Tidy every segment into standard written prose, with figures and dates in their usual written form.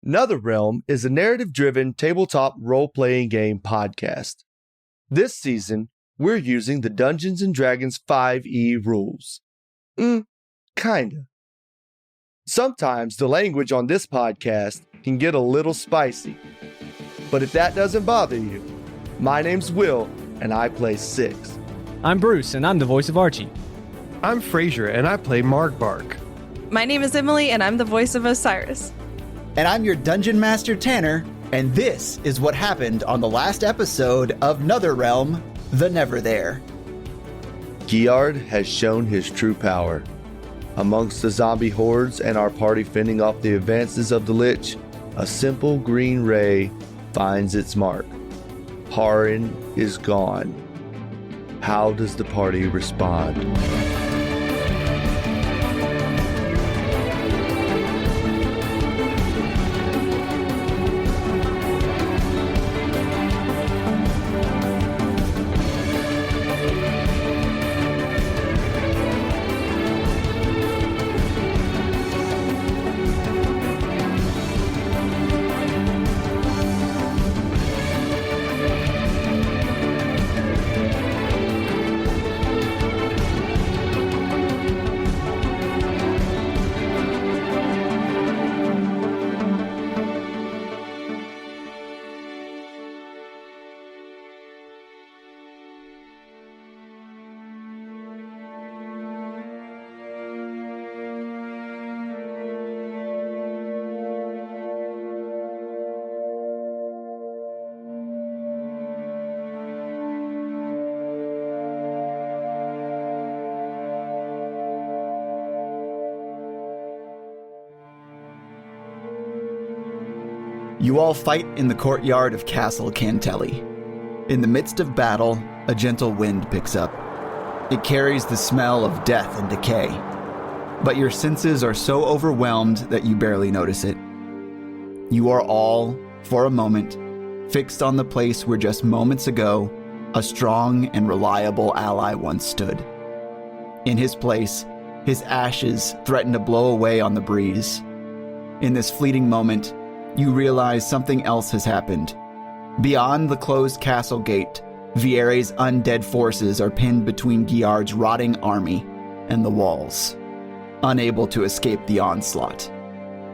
Neverthere is a narrative-driven tabletop role-playing game podcast. This season, we're using the Dungeons & Dragons 5e rules. Kinda. Sometimes the language on this podcast can get a little spicy. But if that doesn't bother you, my name's Will, and I play Six. I'm Bruce, and I'm the voice of Archie. I'm Frazier, and I play Margbark. My name is Emily, and I'm the voice of Osiris. And I'm your Dungeon Master Tanner, and this is what happened on the last episode of Neverthere, the Neverthere. Giard has shown his true power. Amongst the zombie hordes and our party fending off the advances of the lich, a simple green ray finds its mark. Harin is gone. How does the party respond? You all fight in the courtyard of Castle Cantelli. In the midst of battle, a gentle wind picks up. It carries the smell of death and decay. But your senses are so overwhelmed that you barely notice it. You are all, for a moment, fixed on the place where just moments ago, a strong and reliable ally once stood. In his place, his ashes threaten to blow away on the breeze. In this fleeting moment, you realize something else has happened. Beyond the closed castle gate, Viere's undead forces are pinned between Giard's rotting army and the walls, unable to escape the onslaught.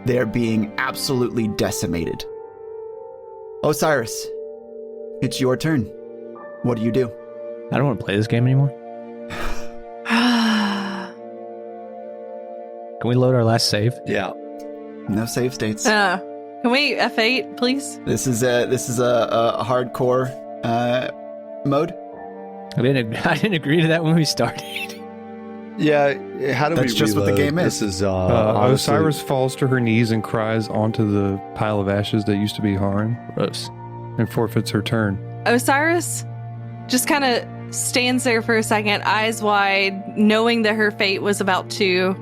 They are being absolutely decimated. Osiris, it's your turn. What do you do? I don't want to play this game anymore. Can we load our last save? Yeah. No save states. Can we F8, please? This is a hardcore mode. I didn't agree to that when we started. Yeah, how do we That's just what the reload? game is. This is honestly, Osiris falls to her knees and cries onto the pile of ashes that used to be Harin, Gross. and forfeits her turn. Osiris just kind of stands there for a second, eyes wide, knowing that her fate was about to,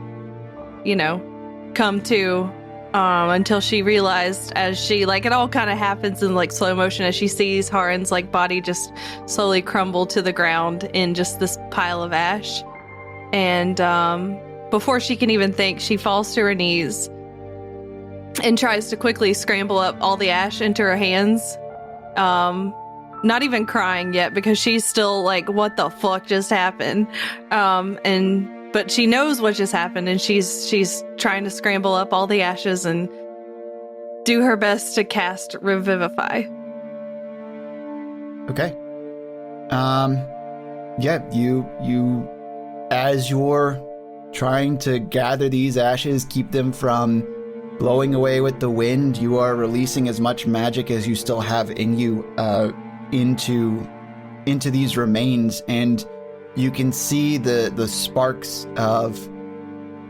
come to, until she realized as she, it all kind of happens in, slow motion as she sees Harin's, body just slowly crumble to the ground in just this pile of ash. And before she can even think, she falls to her knees and tries to quickly scramble up all the ash into her hands. Not even crying yet because she's still what the fuck just happened? But she knows what just happened, and she's trying to scramble up all the ashes and do her best to cast Revivify. Okay. Yeah, you as you're trying to gather these ashes, keep them from blowing away with the wind, you are releasing as much magic as you still have in you into these remains, and you can see the sparks of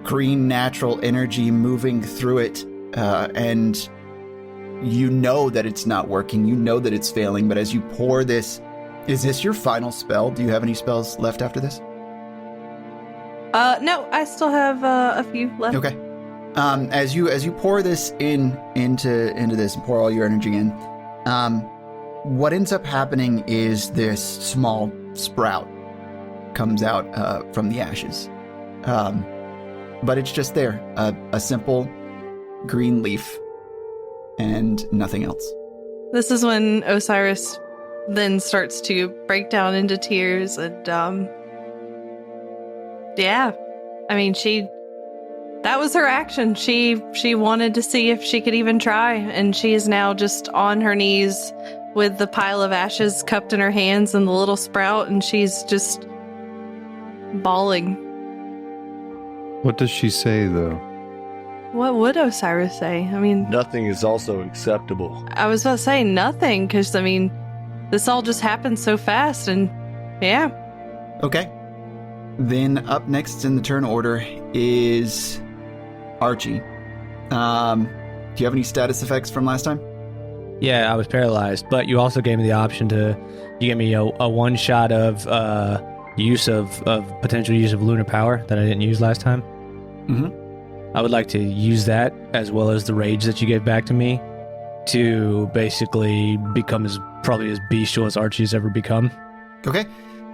green natural energy moving through it, and you know that it's not working, you know that it's failing, but as you pour this, is this your final spell? Do you have any spells left after this? No, I still have a few left. Okay. As you pour this into this and pour all your energy in, what ends up happening is this small sprout comes out from the ashes. But it's just there, a simple green leaf. and nothing else. This is when Osiris then starts to break down into tears and yeah. I mean, that was her action. She wanted to see if she could even try, and she is now just on her knees with the pile of ashes cupped in her hands and the little sprout, and she's just bawling. What does she say, though? What would Osiris say? I mean, Nothing is also acceptable. I was about to say nothing, because, I mean, this all just happened so fast, and yeah. Okay. Then up next in the turn order is Archie. Do you have any status effects from last time? Yeah, I was paralyzed, but you also gave me the option you gave me a one shot of potential use of lunar power that I didn't use last time. Mm-hmm. I would like to use that, as well as the rage that you gave back to me, to basically become probably as bestial as Archie's ever become. Okay.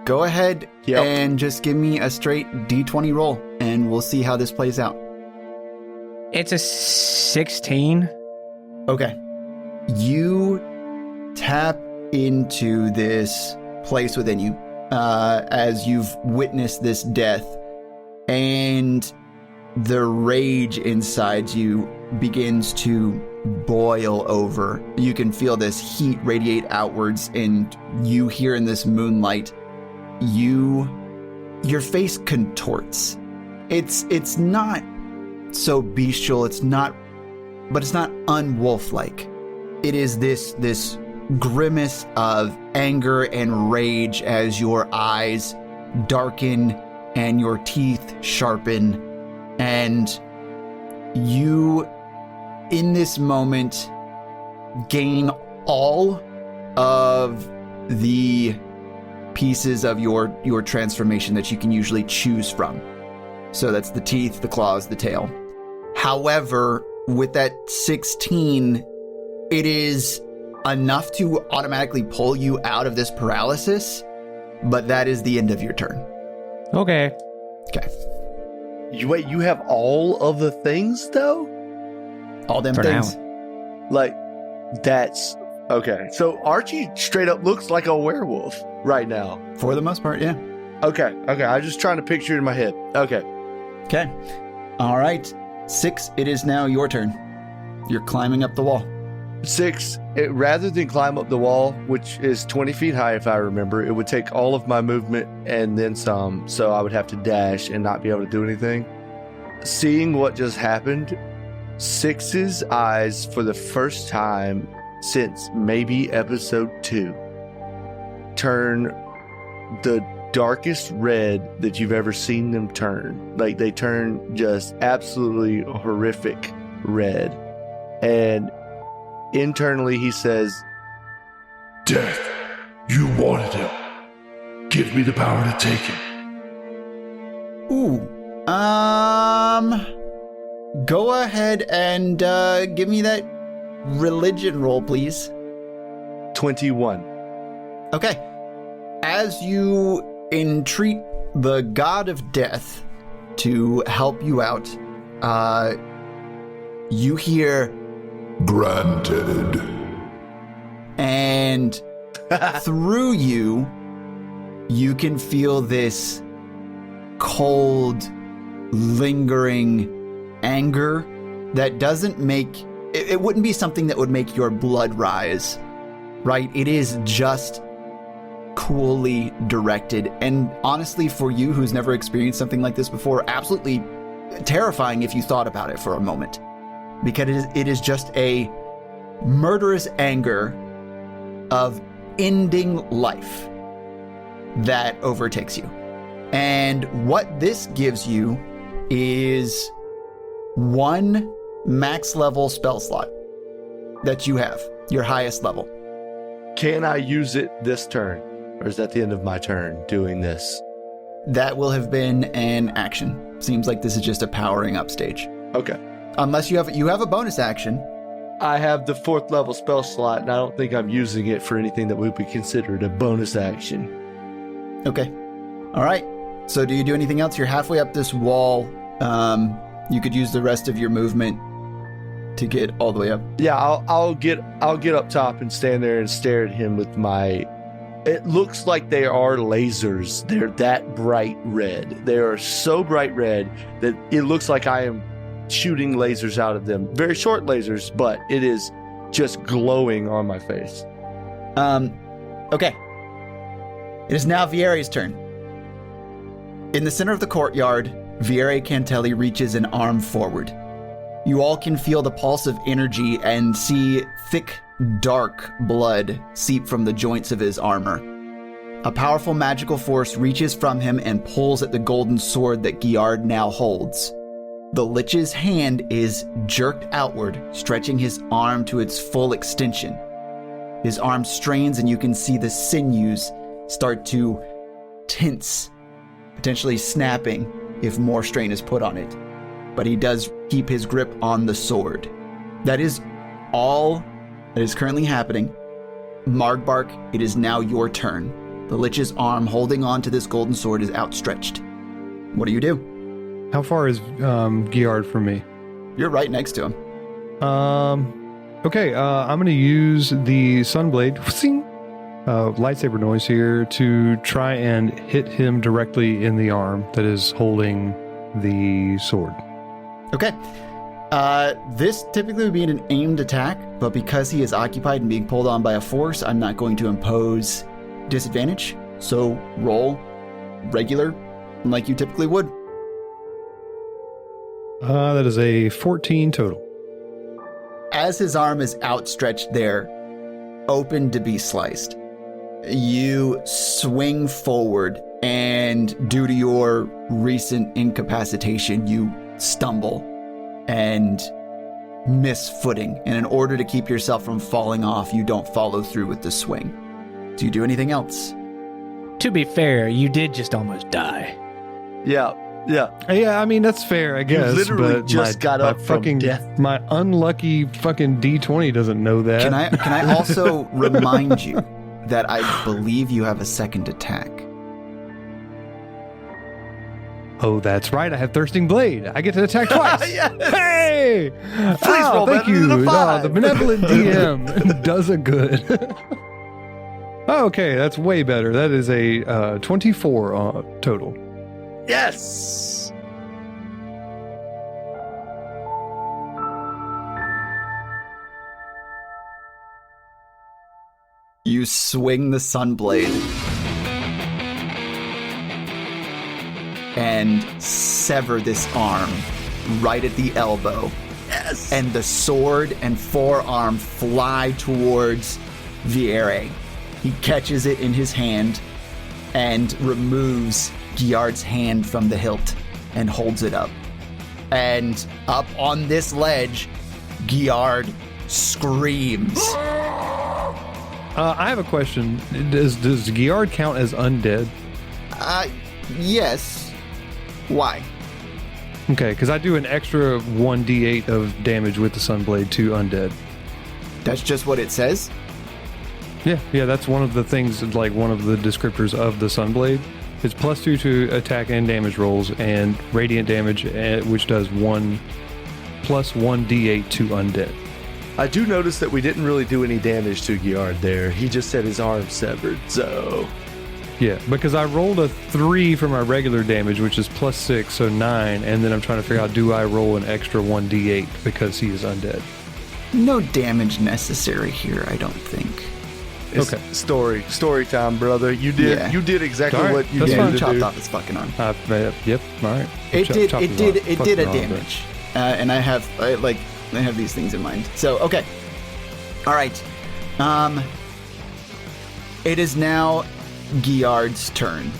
Go ahead and just give me a straight D20 roll, and we'll see how this plays out. It's a 16. Okay. You tap into this place within you as you've witnessed this death, and the rage inside you begins to boil over. You can feel this heat radiate outwards, and you hear in this moonlight, your face contorts. It's not so bestial, but it's not unwolf-like. It is this grimace of anger and rage as your eyes darken and your teeth sharpen, and you, in this moment, gain all of the pieces of your transformation that you can usually choose from. So that's the teeth, the claws, the tail. However, with that 16, it is enough to automatically pull you out of this paralysis, but that is the end of your turn. Okay. Okay. You have all of the things, though? All them For things. Like, that's... Okay, so Archie straight up looks like a werewolf right now. For the most part, yeah. Okay, I'm just trying to picture it in my head. Okay. All right. 6, it is now your turn. You're climbing up the wall. 6, rather than climb up the wall, which is 20 feet high if I remember, it would take all of my movement and then some, so I would have to dash and not be able to do anything. Seeing what just happened, 6's eyes for the first time since maybe episode 2 turn the darkest red that you've ever seen them turn. Like, they turn just absolutely horrific red. And internally he says, Death, you wanted him. Give me the power to take him. Ooh. Go ahead and give me that religion roll, please. 21. Okay. As you entreat the god of death to help you out, you hear, Granted. and through you can feel this cold, lingering anger that doesn't make... It wouldn't be something that would make your blood rise, right? It is just coolly directed. And honestly, for you who's never experienced something like this before, absolutely terrifying if you thought about it for a moment. Because it is just a murderous anger of ending life that overtakes you. And what this gives you is 1 max level spell slot that you have, your highest level. Can I use it this turn? Or is that the end of my turn doing this? That will have been an action. Seems like this is just a powering up stage. Okay. Unless you have a bonus action. I have the 4th level spell slot, and I don't think I'm using it for anything that would be considered a bonus action. Okay. All right. So do you do anything else? You're halfway up this wall. You could use the rest of your movement to get all the way up. Yeah, I'll get up top and stand there and stare at him with my. It looks like they are lasers. They're that bright red. They are so bright red that it looks like I am shooting lasers out of them. Very short lasers, but it is just glowing on my face. Okay. It is now Viere's turn. In the center of the courtyard, Viere Cantelli reaches an arm forward. You all can feel the pulse of energy and see thick, dark blood seep from the joints of his armor. A powerful magical force reaches from him and pulls at the golden sword that Giard now holds. The lich's hand is jerked outward, stretching his arm to its full extension. His arm strains and you can see the sinews start to tense, potentially snapping if more strain is put on it. But he does keep his grip on the sword. That is all that is currently happening. Margbark, it is now your turn. The lich's arm holding on to this golden sword is outstretched. What do you do? How far is Giard from me? You're right next to him. Okay, I'm going to use the Sunblade lightsaber noise here to try and hit him directly in the arm that is holding the sword. Okay. This typically would be an aimed attack, but because he is occupied and being pulled on by a force, I'm not going to impose disadvantage. So roll regular like you typically would. That is a 14 total. As his arm is outstretched there, open to be sliced, you swing forward, and due to your recent incapacitation, you stumble and miss footing. And in order to keep yourself from falling off, you don't follow through with the swing. Do you do anything else? To be fair, you did just almost die. Yeah. Yeah, I mean, that's fair, I guess. literally but just got up from fucking death. My unlucky fucking D20 doesn't know that. Can I also remind you that I believe you have a second attack? Oh, that's right. I have Thirsting Blade. I get to attack twice. Yes! Hey! Please roll thank better you. than a 5. The benevolent DM does a good. Okay, that's way better. That is a 24 total. Yes! You swing the Sunblade and sever this arm right at the elbow. Yes! And the sword and forearm fly towards Viere. He catches it in his hand and removes Giard's hand from the hilt and holds it up. And up on this ledge, Giard screams. I have a question. Does Giard count as undead? Yes. Why? Okay, because I do an extra 1d8 of damage with the Sunblade to undead. That's just what it says? Yeah, that's one of the things, like one of the descriptors of the Sunblade. It's +2 to attack and damage rolls, and radiant damage, which does 1 plus 1d8 to undead. I do notice that we didn't really do any damage to Giard there. He just said his arm severed, so... Yeah, because I rolled a 3 for my regular damage, which is +6, so 9, and then I'm trying to figure out, do I roll an extra 1d8 because he is undead? No damage necessary here, I don't think. It's okay. Story time, brother. You did exactly All right, what you that's needed fine. to Chopped do. off his fucking arm. Yep, all right. It did a arm, damage. And I have these things in mind. So, okay. All right. It is now Giard's turn.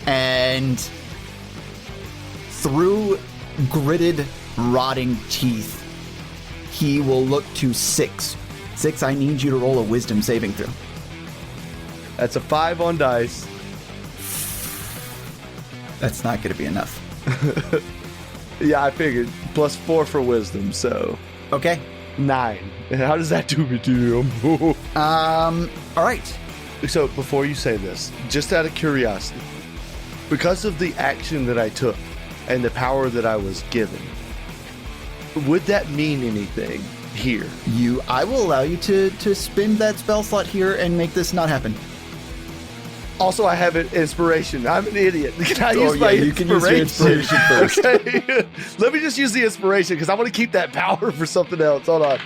And through gritted, rotting teeth, he will look to 6. 6, I need you to roll a wisdom saving throw. That's a 5 on dice. That's not going to be enough. Yeah, I figured. +4 for wisdom, so... Okay. 9. How does that do me, DM? All right. So, before you say this, just out of curiosity, because of the action that I took and the power that I was given, would that mean anything here? I will allow you to spend that spell slot here and make this not happen. Also, I have an inspiration. I'm an idiot. Can I use my you can use your inspiration first. Okay. Let me just use the inspiration because I want to keep that power for something else. Hold on.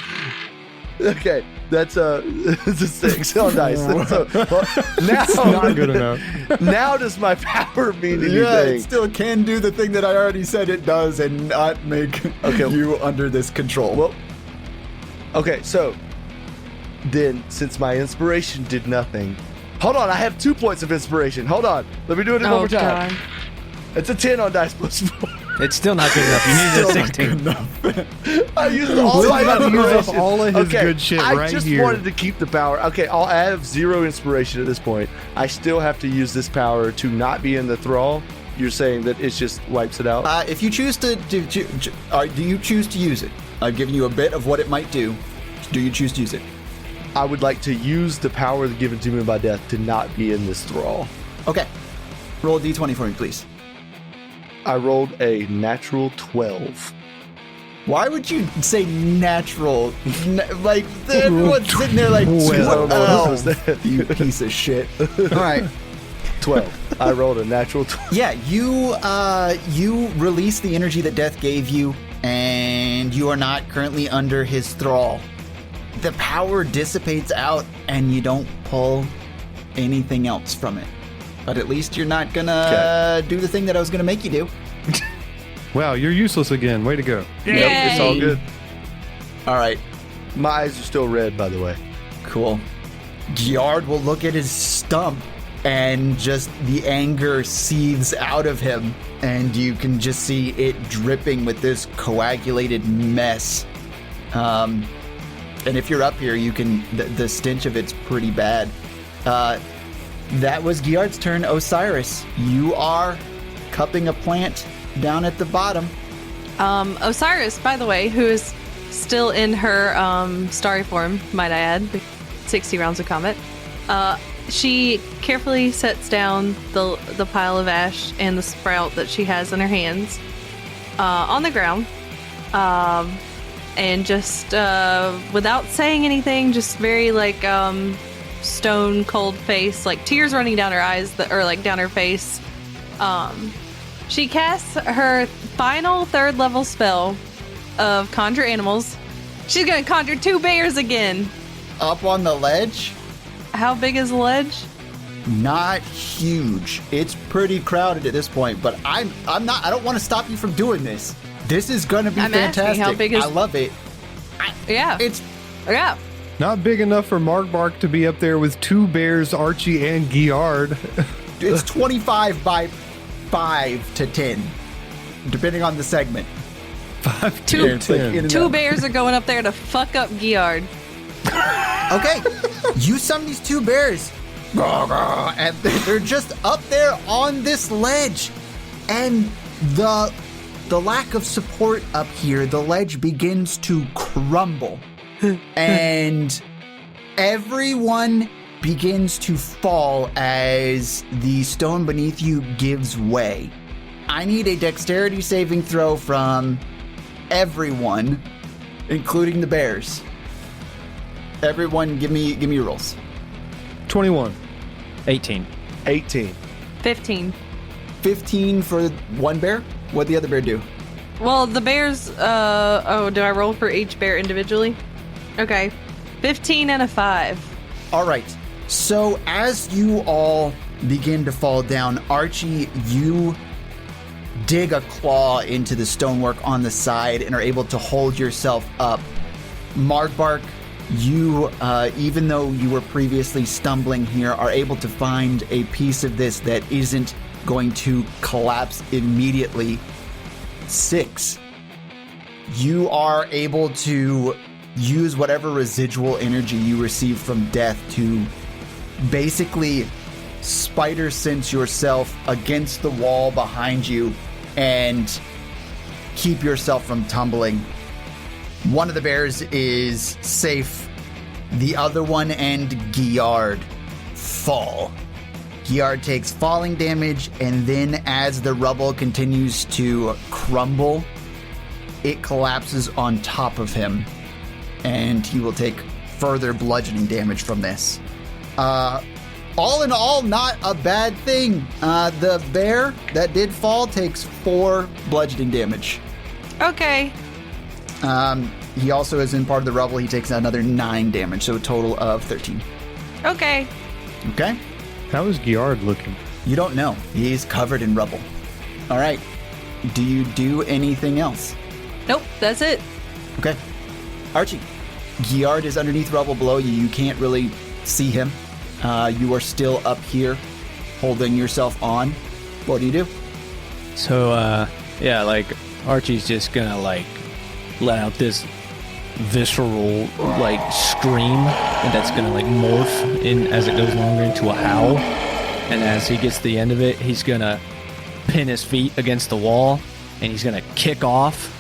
Okay, that's it's a 6 on dice. So, now, It's not good enough. Now does my power mean anything? Yeah, it still can do the thing that I already said it does and not make you under this control. Well, okay, so then since my inspiration did nothing, hold on, I have 2 points of inspiration. Hold on, let me do it one more time. God. It's a 10 on dice plus 4. It's still not good enough. You need a 16. I used all We're my about to use up inspiration. all of his good shit I right just here. wanted to keep the power. Okay, I have 0 inspiration at this point. I still have to use this power to not be in the thrall. You're saying that it just wipes it out? If you choose to, do you choose to use it? I've given you a bit of what it might do. Do you choose to use it? I would like to use the power given to me by death to not be in this thrall. Okay. Roll a d20 for me, please. I rolled a natural 12. Why would you say natural? Like, everyone's sitting there like, you piece of shit. All right. 12. I rolled a natural 12. Yeah, you release the energy that death gave you, and you are not currently under his thrall. The power dissipates out, and you don't pull anything else from it. But at least you're not gonna do the thing that I was gonna make you do. Wow, you're useless again. Way to go. Yep, it's all good. All right, My eyes are still red, by the way. cool. Giard will look at his stump, and just the anger seethes out of him, and you can just see it dripping with this coagulated mess. And if you're up here, you can. The stench of it's pretty bad. That was Giard's turn. Osiris, you are cupping a plant down at the bottom. Osiris, by the way, who is still in her starry form, might I add, 60 rounds of combat. She carefully sets down the pile of ash and the sprout that she has in her hands on the ground, and just without saying anything, just very like stone cold face, like tears running down her eyes or like down her face. She casts her final 3rd level spell of conjure animals. She's gonna conjure 2 bears again. Up on the ledge? How big is the ledge? Not huge. It's pretty crowded at this point, but I'm not. I don't want to stop you from doing this. This is gonna be I'm asking, fantastic. how big is- I love it. Yeah. It's Yeah. Not big enough for Mark Bark to be up there with 2 bears, Archie and Giard. it's 25 by 5 to 10, depending on the segment. 5 Two- to It's like 10. in and 2 out. bears are going up there to fuck up Giard. Okay, you summon these 2 bears, and they're just up there on this ledge, and the lack of support up here, the ledge begins to crumble, and everyone begins to fall as the stone beneath you gives way. I need a dexterity saving throw from everyone, including the bears. Everyone, give me your rolls. 21. 18. 18. 15. 15 for one bear. What'd the other bear do? Well, the bears, do I roll for each bear individually? Okay. 15 and a 5. All right. So as you all begin to fall down, Archie, you dig a claw into the stonework on the side and are able to hold yourself up. Markbark, you, even though you were previously stumbling here, are able to find a piece of this that isn't going to collapse immediately. 6. You are able to use whatever residual energy you receive from death to basically spider sense yourself against the wall behind you and keep yourself from tumbling. One of the bears is safe. The other one and Giard fall. Giard takes falling damage, and then as the rubble continues to crumble, it collapses on top of him, and he will take further bludgeoning damage from this. All in all, not a bad thing. The bear that did fall takes 4 bludgeoning damage. Okay. He also is in part of the rubble. He takes another 9 damage, so a total of 13. Okay. Okay? How is Giard looking? You don't know. He's covered in rubble. All right. Do you do anything else? Nope, that's it. Okay. Archie, Giard is underneath rubble below you. You can't really see him. You are still up here, holding yourself on. What do you do? So, Archie's just gonna, let out this visceral, scream that's gonna, morph in as it goes longer into a howl. And as he gets to the end of it, he's gonna pin his feet against the wall, and he's gonna kick off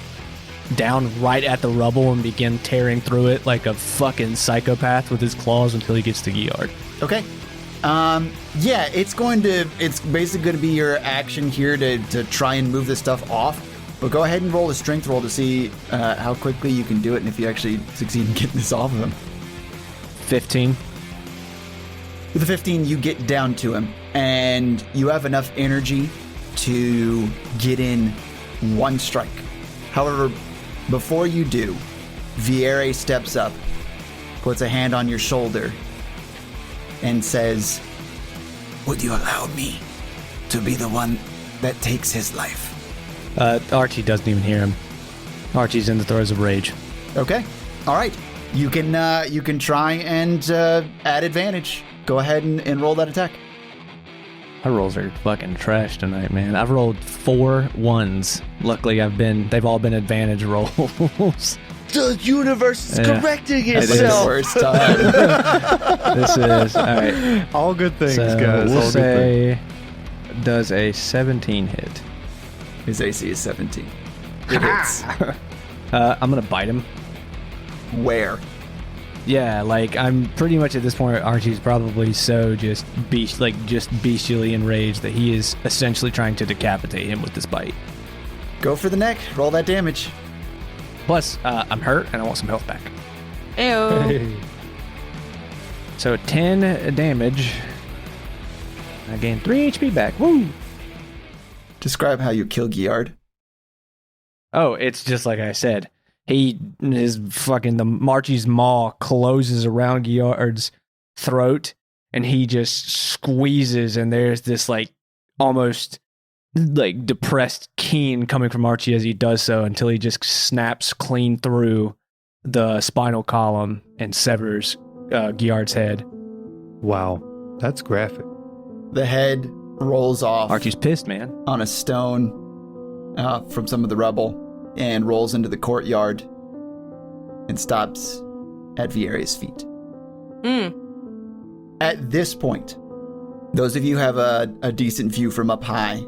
down right at the rubble and begin tearing through it like a fucking psychopath with his claws until he gets to Giard. Okay. It's basically going to be your action here to try and move this stuff off. But go ahead and roll a strength roll to see how quickly you can do it and if you actually succeed in getting this off of him. 15. With the 15, you get down to him, and you have enough energy to get in one strike. However, before you do, Viere steps up, puts a hand on your shoulder, and says, "Would you allow me to be the one that takes his life?" Archie doesn't even hear him. Archie's in the throes of rage. Okay. All right. You can try and add advantage. Go ahead and roll that attack. My rolls are fucking trash tonight, man. I've rolled 4 1s. Luckily, they've all been advantage rolls. The universe is correcting It is. itself. Worst time. This is, all right. All good things, So guys. we'll All good things. say, does a 17 hit? His AC is 17. It hits. I'm going to bite him. Where? Yeah, I'm pretty much at this point, Archie's probably so just bestially enraged that he is essentially trying to decapitate him with this bite. Go for the neck. Roll that damage. Plus, I'm hurt and I want some health back. Ew. Hey. So 10 damage. I gain 3 HP back. Woo! Describe how you kill Giard. Oh, it's just like I said. The Marchie's maw closes around Giard's throat, and he just squeezes, and there's this almost depressed keen coming from Archie as he does so until he just snaps clean through the spinal column and severs Giard's head. Wow, that's graphic. The head rolls off Archie's pissed, man. on a stone from some of the rubble and rolls into the courtyard and stops at Viere's feet. At this point, those of you who have a decent view from up high,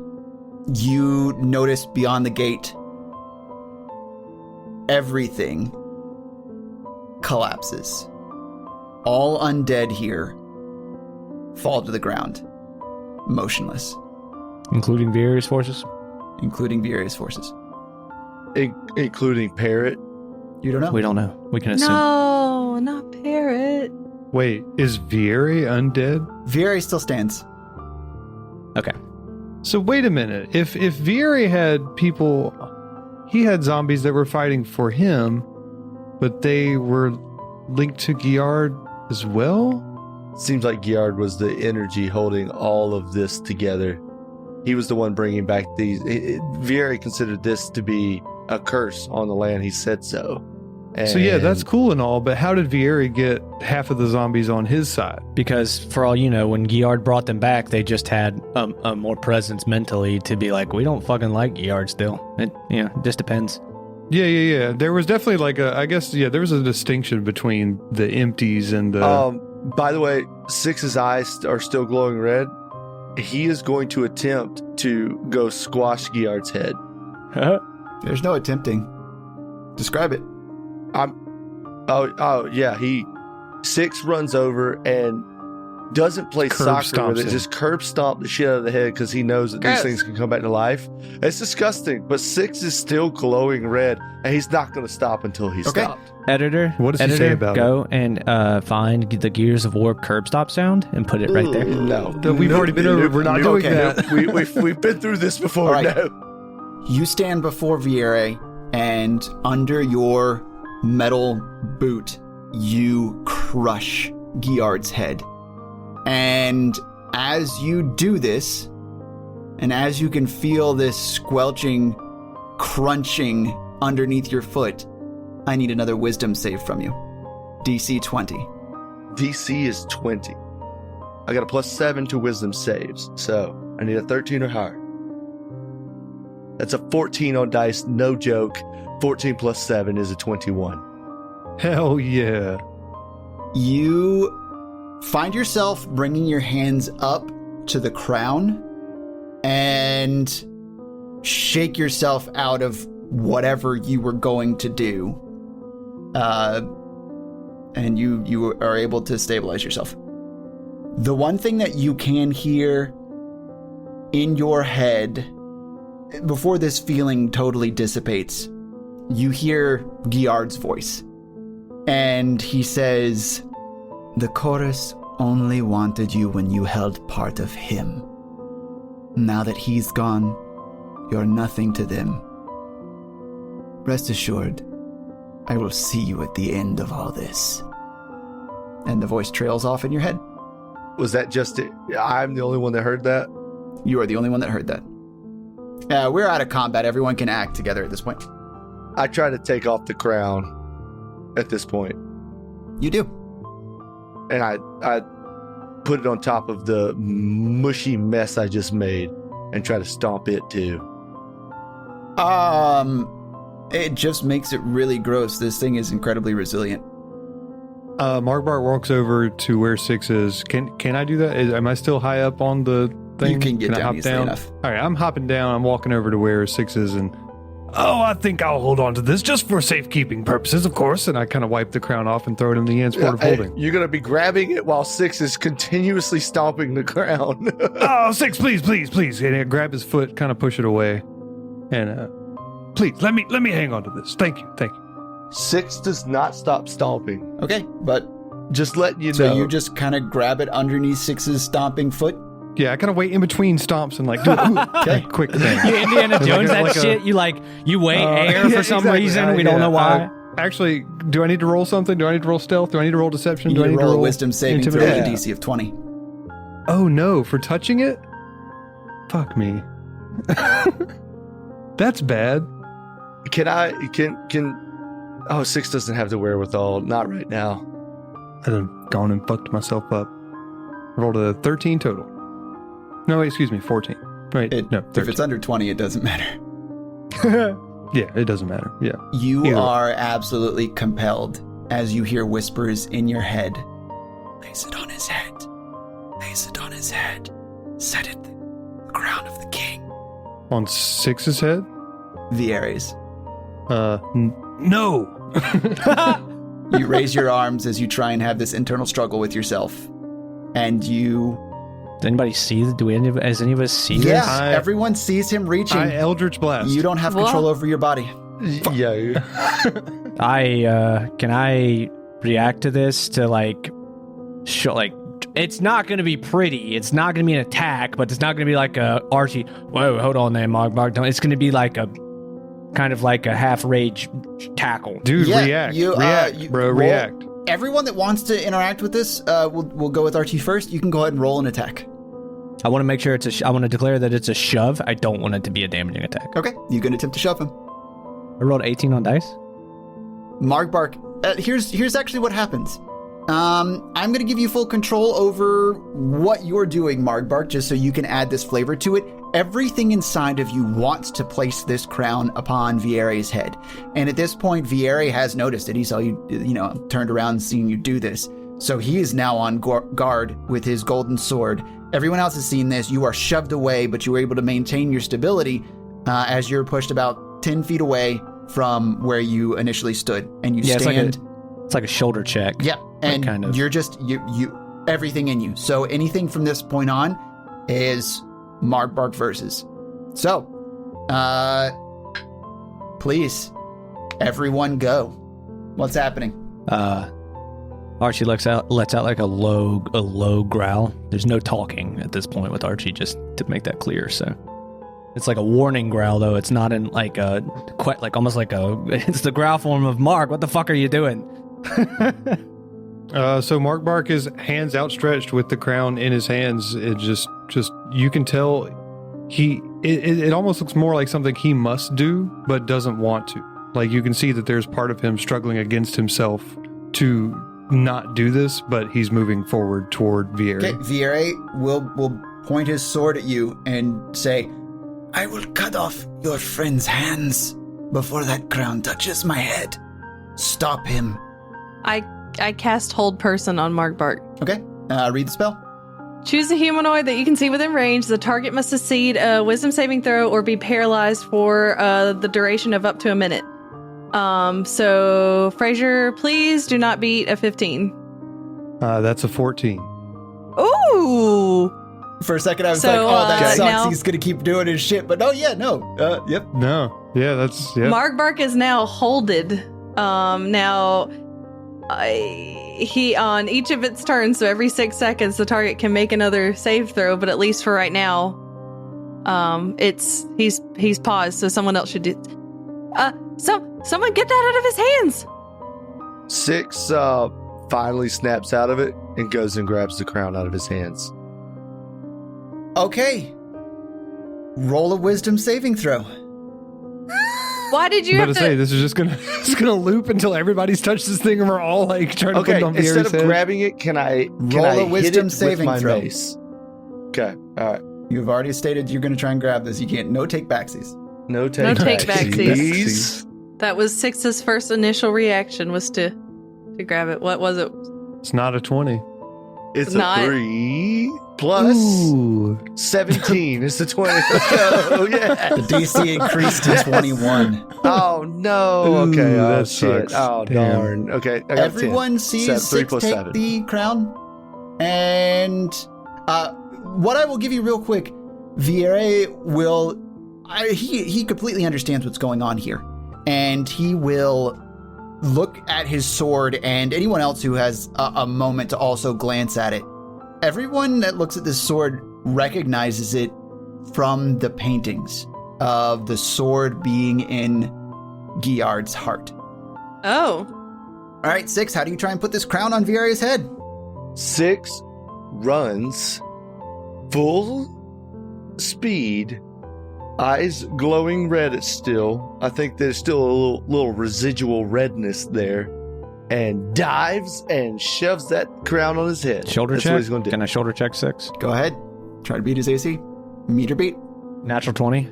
you notice beyond the gate, everything collapses. All undead here fall to the ground, motionless, Including various forces? including Viere's forces. Including Parrot. You don't know. We don't know. We can assume. No, not Parrot. Wait, is Viere undead? Viere still stands. Okay. So wait a minute. If Viere had people, he had zombies that were fighting for him, but they were linked to Giard as well? Seems like Giard was the energy holding all of this together. He was the one bringing back these. Viere considered this to be a curse on the land. He said so. So yeah, that's And cool and all, but how did Viere get half of the zombies on his side? Because for all you know, when Giard brought them back, they just had a more presence mentally to be like, we don't fucking like Giard still. It just depends. Yeah. There was definitely there was a distinction between the empties and the... By the way, Six's eyes are still glowing red. He is going to attempt to go squash Giard's head. There's no attempting. Describe it. Yeah. Six runs over and doesn't play Curb soccer with stomps it, him. just curb stomp the shit out of the head because he knows that these things can come back to life. It's disgusting, but 6 is still glowing red, and he's not going to stop until he's stopped. Editor, What does he say about go and find the Gears of War curb stop sound and put it right there. No. We've already been over. We're not doing that. We've been through this before. All right. No. You stand before Viere, and under your metal boot, you crush Giard's head. And as you do this, and as you can feel this squelching, crunching underneath your foot, I need another wisdom save from you. DC 20. DC is 20. I got a +7 to wisdom saves, so I need a 13 or higher. That's a 14 on dice, no joke. 14 plus 7 is a 21. Hell yeah. You find yourself bringing your hands up to the crown and shake yourself out of whatever you were going to do. And you are able to stabilize yourself. The one thing that you can hear in your head before this feeling totally dissipates, you hear Giard's voice. And he says, "The chorus only wanted you when you held part of him. Now that he's gone, you're nothing to them. Rest assured, I will see you at the end of all this." And the voice trails off in your head. Was that just it? I'm the only one that heard that? You are the only one that heard that. We're out of combat. Everyone can act together at this point. I try to take off the crown at this point, You do. and I put it on top of the mushy mess I just made and try to stomp it too. It just makes it really gross. This thing is incredibly resilient. Markbart walks over to where 6 is. Can I do that? Am I still high up on the thing? You can get I down hop easily down? enough. All right, I'm hopping down. I'm walking over to where 6 is, and I think I'll hold on to this just for safekeeping purposes, of course. And I kind of wipe the crown off and throw it in the transport of holding. You're going to be grabbing it while 6 is continuously stomping the ground. Oh, 6, please. And I grab his foot, kind of push it away, and please let me hang on to this. Thank you. 6 does not stop stomping. Okay, but Just letting you so know. you just kind of grab it underneath 6's stomping foot? Yeah, I kind of wait in between stomps and like do a quick thing. You Indiana Jones Like that a- shit. You weigh air yeah, for some exactly. reason. We don't know why. Actually, do I need to roll something? Do I need to roll stealth? Do I need to roll deception? You Do I need need to roll a wisdom saving throw with a intimidation? DC of 20. Oh no, for touching it? Fuck me. That's bad. Oh, 6 doesn't have the wherewithal. Not right now. I've gone and fucked myself up. I rolled a 13 total. No, wait, excuse me, 14. Wait, no, If 13. it's under 20, it doesn't matter. Yeah, it doesn't matter. Yeah. You Either way. are absolutely compelled as you hear whispers in your head. Place it on his head. Place it on his head. Set it the crown of the king. On 6's head? Vieres. No. You raise your arms as you try and have this internal struggle with yourself. And you... Does anybody see? Has any of us seen Yeah, this? everyone sees him reaching. I Eldritch Blast. You don't have control over your body. Yeah. Can I react to this to it's not going to be pretty. It's not going to be an attack, but it's not going to be like a Archie. Whoa, hold on there, Mark. It's going to be like a kind of like a half rage tackle. Dude, Yeah, react. you, react, bro, roll- react. Everyone that wants to interact with this, we'll go with Archie first. You can go ahead and roll an attack. I want to make sure I want to declare that it's a shove. I don't want it to be a damaging attack. Okay, you can attempt to shove him. I rolled 18 on dice. Markbark, here's actually what happens. I'm going to give you full control over what you're doing, Markbark, just so you can add this flavor to it. Everything inside of you wants to place this crown upon Viere's head. And at this point, Viere has noticed it. He saw you, turned around and seen you do this. So he is now on guard with his golden sword. Everyone else has seen this. You are shoved away, but you were able to maintain your stability as you're pushed about 10 feet away from where you initially stood. And you stand... It's like a shoulder check. Yeah, and kind of. you're just everything in you. So anything from this point on is Margbark versus. So, please, everyone go. What's happening? Archie lets out like a low growl. There's no talking at this point with Archie, just to make that clear. So it's like a warning growl, though. It's not in like a almost like it's the growl form of Mark. What the fuck are you doing? So Margbark is hands outstretched with the crown in his hands. It just you can tell it almost looks more like something he must do but doesn't want to. Like you can see that there's part of him struggling against himself to not do this, but he's moving forward toward Vieri. Okay, Vieri will point his sword at you and say, I will cut off your friend's hands before that crown touches my head. Stop him. I cast Hold Person on Margbark. Okay, read the spell. Choose a humanoid that you can see within range. The target must succeed a wisdom saving throw or be paralyzed for the duration of up to a minute. So, Frazier, please do not beat a 15. That's a 14. Ooh! For a second, I was So, like, oh, that sucks. now- He's going to keep doing his shit. But no. Yep. No. Yeah, that's... Yeah. Margbark is now holded. He on each of its turns, so every 6 seconds, the target can make another save throw. But at least for right now, he's paused, so someone else should do. Someone get that out of his hands. 6 finally snaps out of it and goes and grabs the crown out of his hands. Okay. Roll a wisdom saving throw. Why did you I'm have about to say, this is just gonna loop until everybody's touched this thing and we're all like trying to put Okay, it on instead Vieri's of head. grabbing it, can I Roll a hit wisdom it saving with my throw. mace? Okay, all right. You've already stated you're going to try and grab this. You can't. No take backsies. No take backsies. That was Six's first initial reaction was to grab it. What was it? It's not a 20. It's Not- a 3 plus Ooh. 17. It's a 20. Oh, yeah. The DC increased to 21. Oh, no. Ooh, Okay. Oh, that shit. sucks. Oh, Damn. darn. Okay. I got Everyone 10. sees 3 Six plus take 7. the crown. And what I will give you real quick, Vieri will... he completely understands what's going on here. And he will look at his sword and anyone else who has a moment to also glance at it. Everyone that looks at this sword recognizes it from the paintings of the sword being in Giard's heart. Oh, All right, Six, how do you try and put this crown on Vieri's head? 6 runs full speed, eyes glowing red still. I think there's still a little residual redness there. And dives and shoves that crown on his head. Shoulder That's check? what he's going to do. Can I shoulder check 6? Go ahead. Try to beat his AC. Meter beat. Natural 20.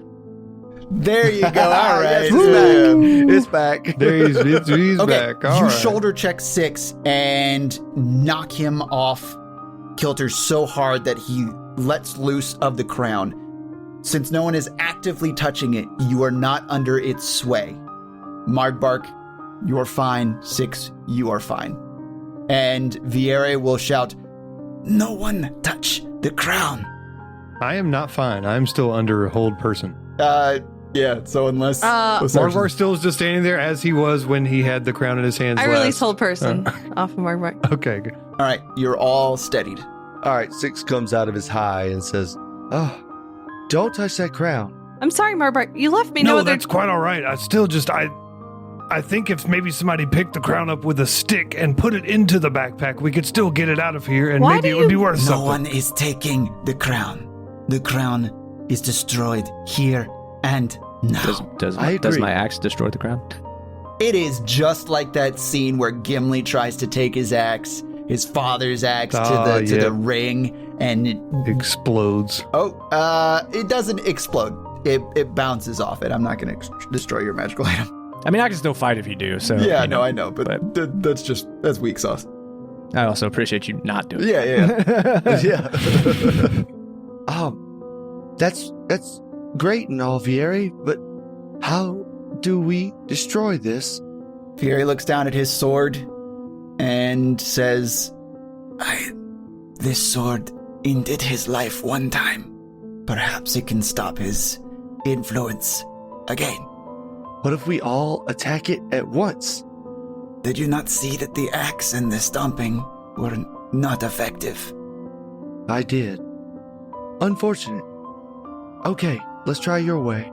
There you go. All right. It's back. There he's Okay, back. All you right. shoulder check 6 and knock him off kilter so hard that he lets loose of the crown. Since no one is actively touching it, you are not under its sway. Margbark, you're fine. 6, you are fine. And Vieri will shout, no one touch the crown. I am not fine. I'm still under hold person. Yeah, so unless... Margbark still is just standing there as he was when he had the crown in his hands I last. released Hold Person off of Margbark. Okay, good. All right, you're all steadied. All right, 6 comes out of his high and says, oh, don't touch that crown. I'm sorry, Margbark. You left me No, no other. that's quite all right. I still just... I think if maybe somebody picked the crown up with a stick and put it into the backpack, we could still get it out of here, and Why maybe do it would be you- worth No something. one is taking the crown. The crown is destroyed here and now. Does I agree. my axe destroy the crown? It is just like that scene where Gimli tries to take his axe, his father's axe, to the ring, and it Explodes. it doesn't explode. It bounces off it. I'm not going to destroy your magical item. I mean, I can still fight if you do. So Yeah, you know, I know, but that's weak sauce. I also appreciate you not doing. Yeah. Yeah. That's great and all, Vieri, but how do we destroy this? Vieri looks down at his sword and says, this sword ended his life one time. Perhaps it can stop his influence again. What if we all attack it at once? Did you not see that the axe and the stomping were not effective? I did. Unfortunate. Okay, let's try your way.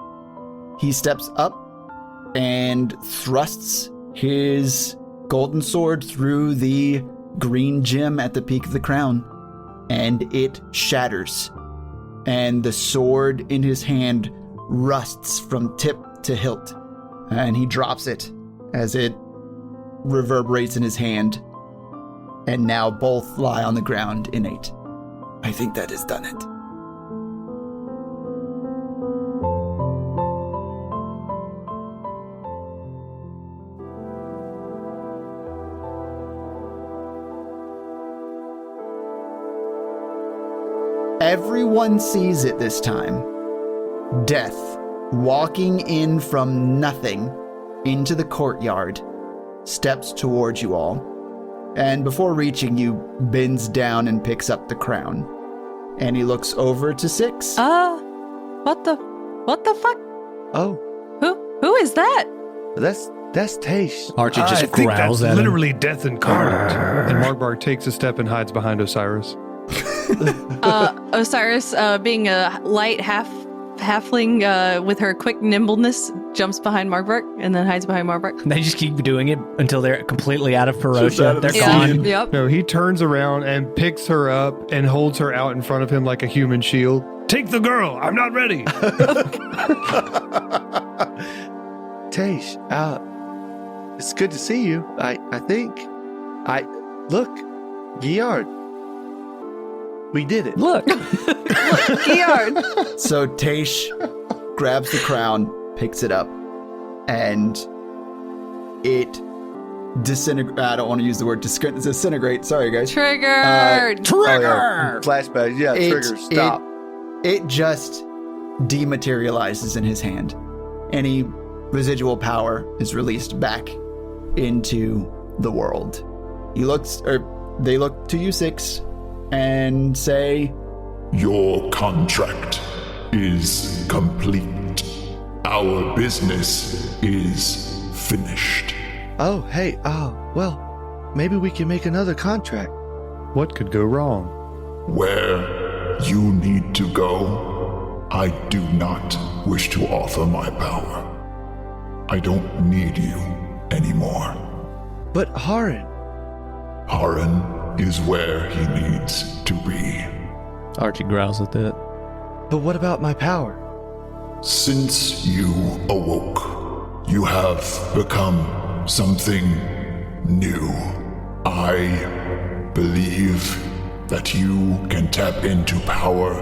He steps up and thrusts his golden sword through the green gem at the peak of the crown, and it shatters. And the sword in his hand rusts from tip to hilt, and he drops it as it reverberates in his hand, and now both lie on the ground innate. I think that has done it. Everyone sees it this time. Death, walking in from nothing into the courtyard, steps towards you all, and before reaching you, bends down and picks up the crown. And he looks over to Six. What the fuck? Oh, Who is that? that's Tash. Archie I just think growls that's at him. literally death incarnate. And Margbar takes a step and hides behind Osiris. Osiris, being a light halfling with her quick nimbleness, jumps behind Margbark and then hides behind Margbark. They just keep doing it until they're completely out of Perotia. They're Yeah, gone. yep. No, he turns around and picks her up and holds her out in front of him like a human shield. Take the girl. I'm not ready. Tash, it's good to see you. I think. Look, Giard. We did it. Look. Giard. So Tash grabs the crown, picks it up, and it disintegrates. I don't want to use the word disintegrate. Sorry, guys. Triggered. Trigger! Flashback. Yeah, trigger. Stop. It just dematerializes in his hand. Any residual power is released back into the world. They look to you, Six, and say, Your contract is complete. Our business is finished. Oh, hey. Well, maybe we can make another contract. What could go wrong? Where you need to go, I do not wish to offer my power. I don't need you anymore. But Haran. Haran is where he needs to be. Archie growls at that. But what about my power? Since you awoke, you have become something new. I believe that you can tap into power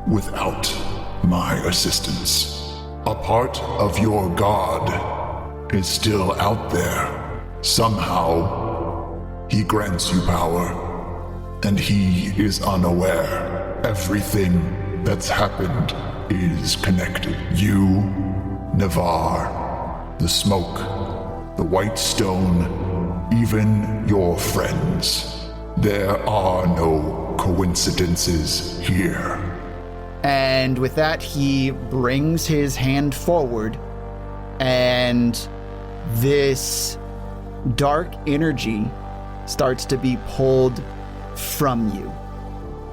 without my assistance. A part of your god is still out there. Somehow, he grants you power, and he is unaware. Everything that's happened is connected. You, Neverthere, the smoke, the white stone, even your friends. There are no coincidences here. and with that, he brings his hand forward, and this dark energy starts to be pulled from you.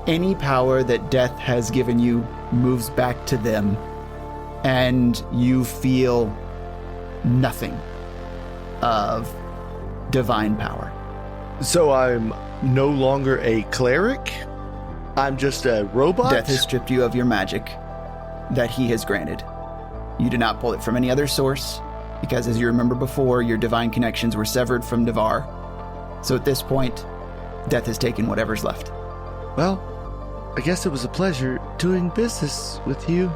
Any power that death has given you moves back to them, and you feel nothing of divine power. So I'm no longer a cleric? I'm just a robot? Death has stripped you of your magic that he has granted. You do not pull it from any other source, because as you remember before, your divine connections were severed from Neverthere. So at this point, death has taken whatever's left. Well, I guess it was a pleasure doing business with you.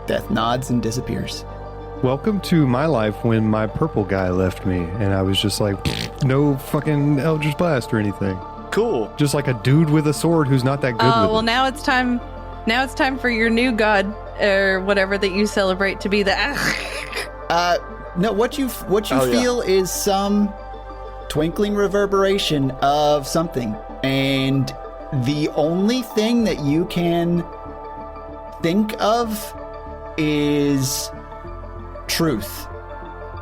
Death nods and disappears. Welcome to my life when my purple guy left me, and I was just like, no fucking Eldritch Blast or anything. Cool. Just like a dude with a sword who's not that good with Well, it. now it's time. Now it's time for your new god or whatever that you celebrate to be the. No, what you Oh, yeah. feel is some twinkling reverberation of something. And the only thing that you can think of is truth.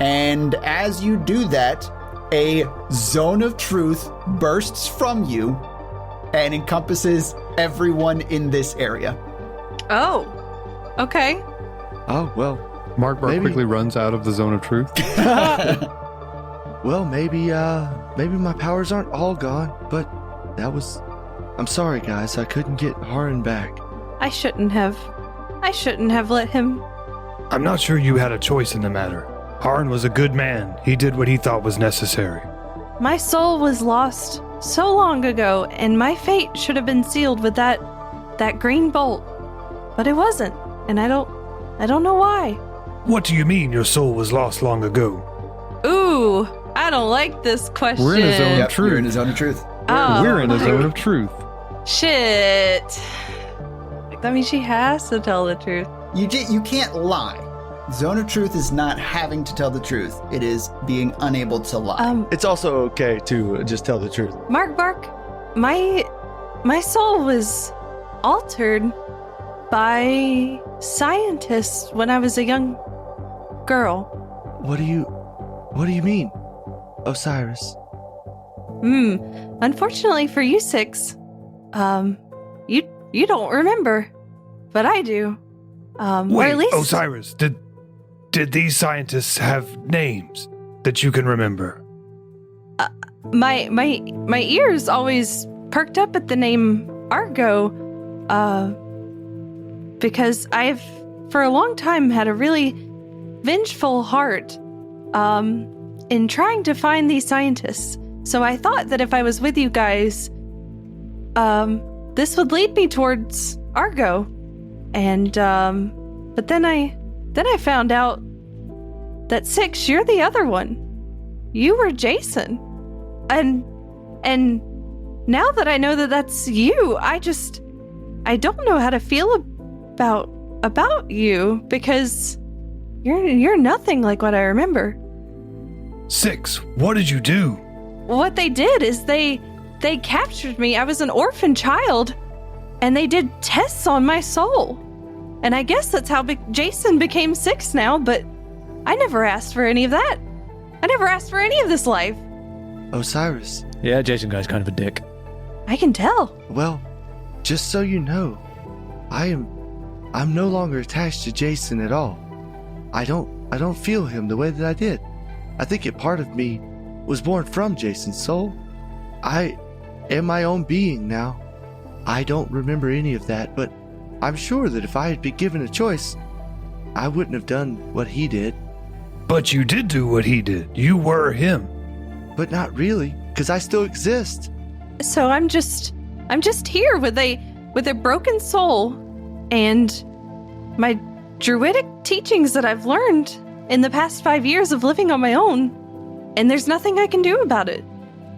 And as you do that, a zone of truth bursts from you and encompasses everyone in this area. Oh, okay. Oh, well. Mark quickly runs out of the zone of truth. Well, maybe my powers aren't all gone, but I'm sorry, guys. I couldn't get Haran back. I shouldn't have let him. I'm not sure you had a choice in the matter. Haran was a good man. He did what he thought was necessary. My soul was lost so long ago, and my fate should have been sealed with that green bolt. But it wasn't, and I don't know why. What do you mean your soul was lost long ago? Ooh, I don't like this question. We're in a zone of truth. You're in a zone of truth. We're in a zone of truth. Shit. That means she has to tell the truth. You can't lie. Zone of truth is not having to tell the truth. It is being unable to lie. It's also okay to just tell the truth. Mark, my soul was altered by scientists when I was a young girl. What do you mean, Osiris? Unfortunately for you six, you don't remember, but I do. Or Wait, at least Osiris, did these scientists have names that you can remember? my ears always perked up at the name Argo, because I've for a long time had a really vengeful heart, in trying to find these scientists. So I thought that if I was with you guys, this would lead me towards Argo. And, but then I found out that Six, you're the other one. You were Jason. And now that I know that that's you, I don't know how to feel about you, because you're nothing like what I remember. Six, what did you do? What they did is they captured me. I was an orphan child, and they did tests on my soul. And I guess that's how Jason became Six now, but I never asked for any of that. I never asked for any of this life. Osiris. Yeah, Jason guy's kind of a dick. I can tell. Well, just so you know, I'm no longer attached to Jason at all. I don't feel him the way that I did. I think a part of me was born from Jason's soul. I am my own being now. I don't remember any of that, but I'm sure that if I had been given a choice, I wouldn't have done what he did. But you did do what he did. You were him. But not really, because I still exist. So I'm just here with a broken soul and my druidic teachings that I've learned in the past 5 years of living on my own, and there's nothing I can do about it.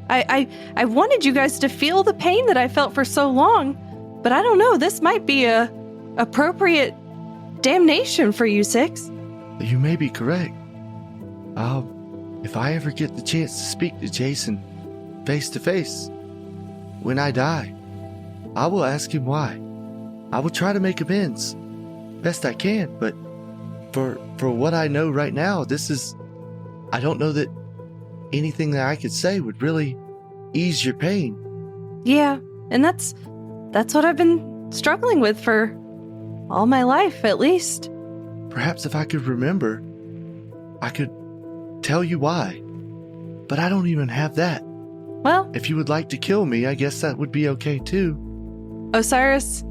I wanted you guys to feel the pain that I felt for so long, but I don't know, this might be a appropriate damnation for you Six. You may be correct. If I ever get the chance to speak to Jason face to face, when I die, I will ask him why. I will try to make amends best I can, but for what I know right now, I don't know that anything that I could say would really ease your pain. Yeah, and that's what I've been struggling with for all my life, at least. Perhaps if I could remember, I could tell you why. But I don't even have that. Well, If you would like to kill me, I guess that would be okay too. Osiris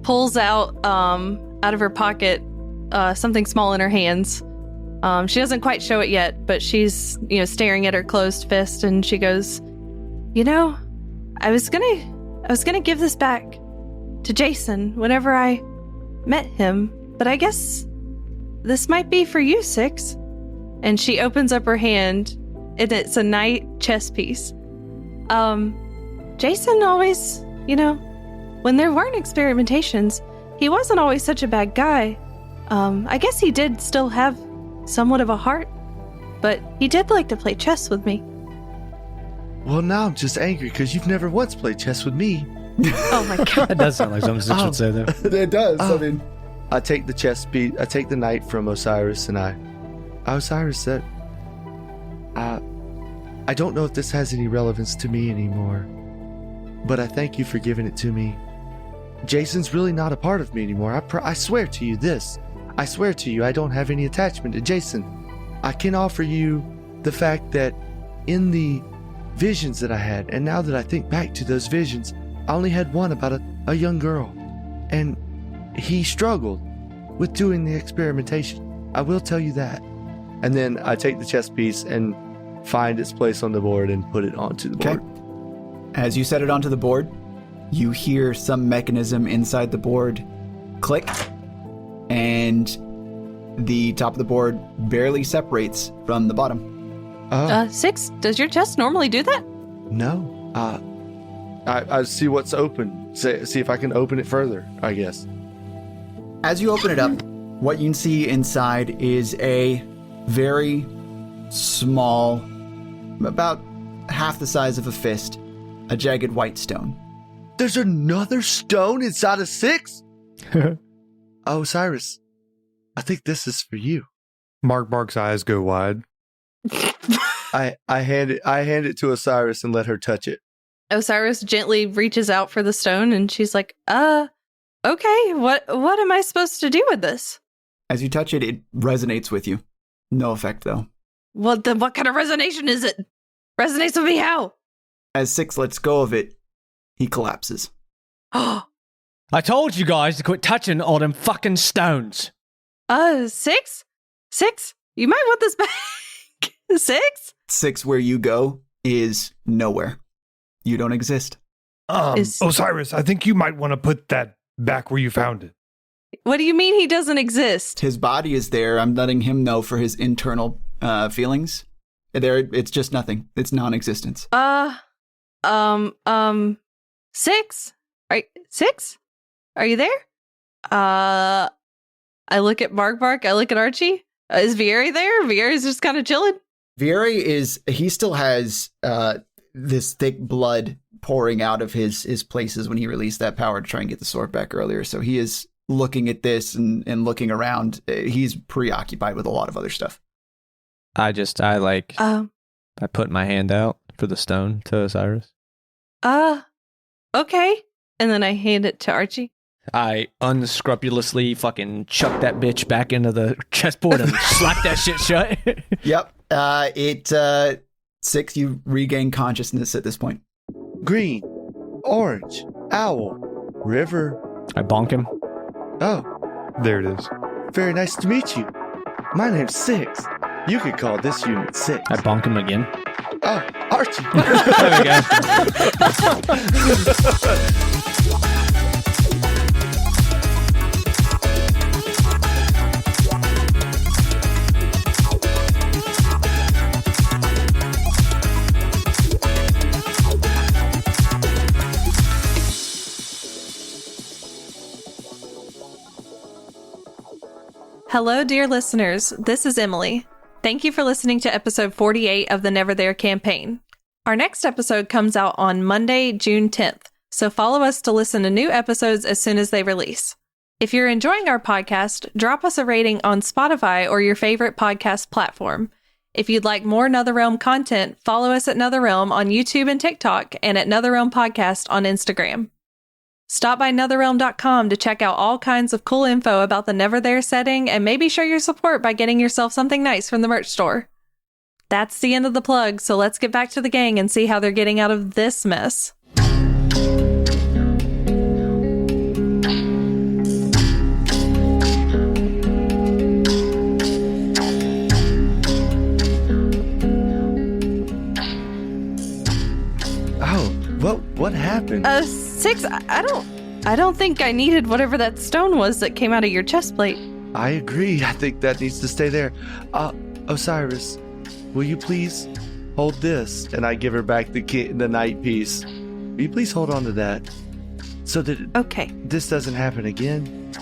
pulls out of her pocket something small in her hands. She doesn't quite show it yet, but she's staring at her closed fist, and she goes, I was gonna give this back to Jason whenever I met him, but I guess this might be for you, Six. And she opens up her hand, and it's a knight chess piece. Jason always, when there weren't experimentations, he wasn't always such a bad guy. I guess he did still have somewhat of a heart, but he did like to play chess with me. Well, now I'm just angry because you've never once played chess with me. Oh my god. That does sound like something Six would say, though. It does. Oh. I mean, I take the chess piece, I take the knight from Osiris, and Osiris said, I don't know if this has any relevance to me anymore, but I thank you for giving it to me. Jason's really not a part of me anymore. I swear to you this. I swear to you I don't have any attachment to Jason. I can offer you the fact that in the visions that I had, and now that I think back to those visions, I only had one about a young girl, and he struggled with doing the experimentation. I will tell you that. And then I take the chess piece and find its place on the board and put it onto the board. As you set it onto the board, you hear some mechanism inside the board click, and the top of the board barely separates from the bottom. Six, does your chest normally do that? No. I see what's open. See if I can open it further, I guess. As you open it up, what you can see inside is a very small, about half the size of a fist, a jagged white stone. There's another stone inside of 6? Oh, Cyrus, I think this is for you. Mark's eyes go wide. I hand it to Osiris and let her touch it. Osiris gently reaches out for the stone and she's like, okay, what am I supposed to do with this? As you touch it, it resonates with you. No effect, though. Well, then what kind of resonation is it? Resonates with me how? As 6 lets go of it, he collapses. I told you guys to quit touching all them fucking stones. 6? 6? You might want this back. 6? 6 where you go is nowhere. You don't exist. Osiris, I think you might want to put that back where you found it. What do you mean he doesn't exist? His body is there. I'm letting him know for his internal feelings. It's just nothing. It's non-existence. 6? 6? Are you there? I look at Bark. I look at Archie. Is Vieri there? Vieri's just kind of chilling. Vieri he still has this thick blood pouring out of his places when he released that power to try and get the sword back earlier. So he is looking at this and looking around. He's preoccupied with a lot of other stuff. I put my hand out for the stone to Osiris. Okay. And then I hand it to Archie. I unscrupulously fucking chuck that bitch back into the chessboard and slap that shit shut. Yep. 6, you regain consciousness at this point. Green, orange, owl, river. I bonk him. Oh, There it is. very nice to meet you. My name's 6. You could call this unit 6. I bonk him again. Oh, Archie. There we go. Hello, dear listeners. This is Emily. Thank you for listening to episode 48 of the Neverthere campaign. Our next episode comes out on Monday, June 10th, so follow us to listen to new episodes as soon as they release. If you're enjoying our podcast, drop us a rating on Spotify or your favorite podcast platform. If you'd like more NetherRealm content, follow us at NetherRealm on YouTube and TikTok, and at NetherRealm Podcast on Instagram. Stop by netherrealm.com to check out all kinds of cool info about the Neverthere setting, and maybe show your support by getting yourself something nice from the merch store. That's the end of the plug, so let's get back to the gang and see how they're getting out of this mess. Oh, what happened? 6, I don't think I needed whatever that stone was that came out of your chest plate. I agree. I think that needs to stay there. Osiris, will you please hold this? And I give her back the knight piece. Will you please hold on to that so that this doesn't happen again?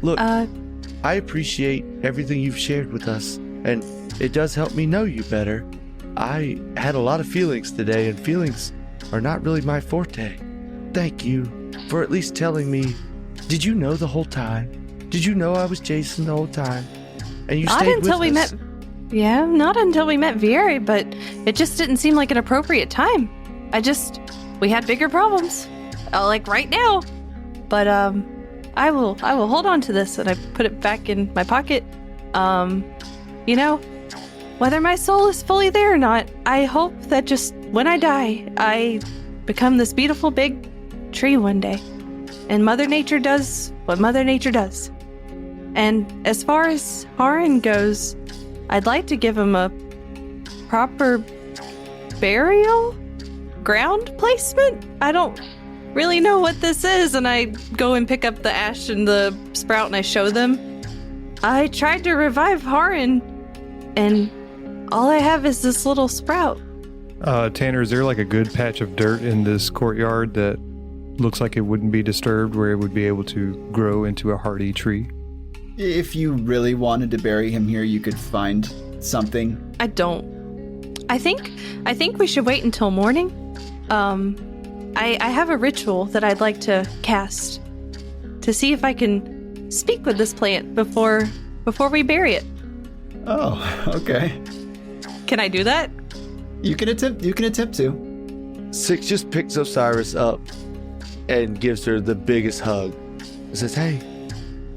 Look, I appreciate everything you've shared with us, and it does help me know you better. I had a lot of feelings today, and feelings are not really my forte. Thank you for at least telling me. Did you know the whole time? Did you know I was Jason the whole time? And you Not stayed until with we us? met. Yeah, not until we met Vieri, but it just didn't seem like an appropriate time. We had bigger problems, like right now. But I will hold on to this, and I put it back in my pocket. You know, whether my soul is fully there or not, I hope that just when I die, I become this beautiful big tree one day, and Mother Nature does what Mother Nature does. And as far as Haran goes, I'd like to give him a proper burial ground placement. I don't really know what this is, and I go and pick up the ash and the sprout and I show them. I tried to revive Haran, and all I have is this little sprout. Tanner, is there like a good patch of dirt in this courtyard that looks like it wouldn't be disturbed, where it would be able to grow into a hardy tree? If you really wanted to bury him here, you could find something. I don't. I think we should wait until morning. I have a ritual that I'd like to cast to see if I can speak with this plant before we bury it. Oh, okay. Can I do that? You can attempt to. Six just picks Osiris up and gives her the biggest hug. And says, hey,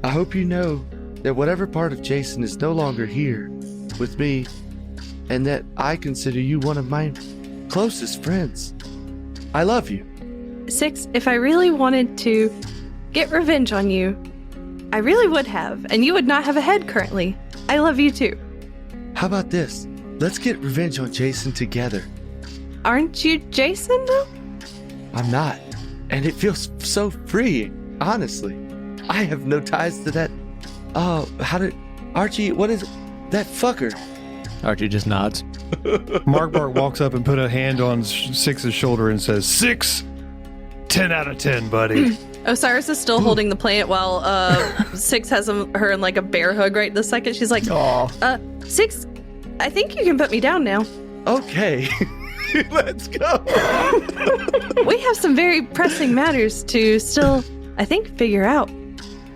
I hope you know that whatever part of Jason is no longer here with me, and that I consider you one of my closest friends. I love you. Six, if I really wanted to get revenge on you, I really would have, and you would not have a head currently. I love you too. How about this? Let's get revenge on Jason together. Aren't you Jason, though? I'm not, and it feels so freeing, honestly. I have no ties to that. Oh, Archie, what is that fucker? Archie just nods. Mark Bart walks up and put a hand on Six's shoulder and says, 6, 10 out of 10, buddy. Osiris is still holding the plant while Six has her in like a bear hug right this second. She's like, Six, I think you can put me down now. Okay, let's go. We have some very pressing matters to still, I think, figure out.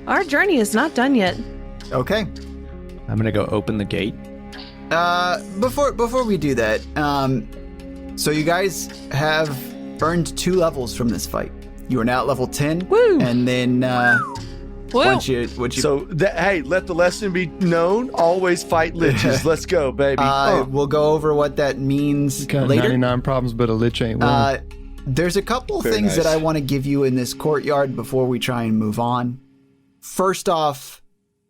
Our journey is not done yet. Okay. I'm gonna go open the gate. Before we do that, so you guys have earned 2 levels from this fight. You are now at level 10. Woo! And then Woo! once you Hey, let the lesson be known. Always fight liches. Let's go, baby. we'll go over what that means Got later. 99 problems, but a lich ain't one. There's a couple Very things nice. that I want to give you in this courtyard before we try and move on. First off,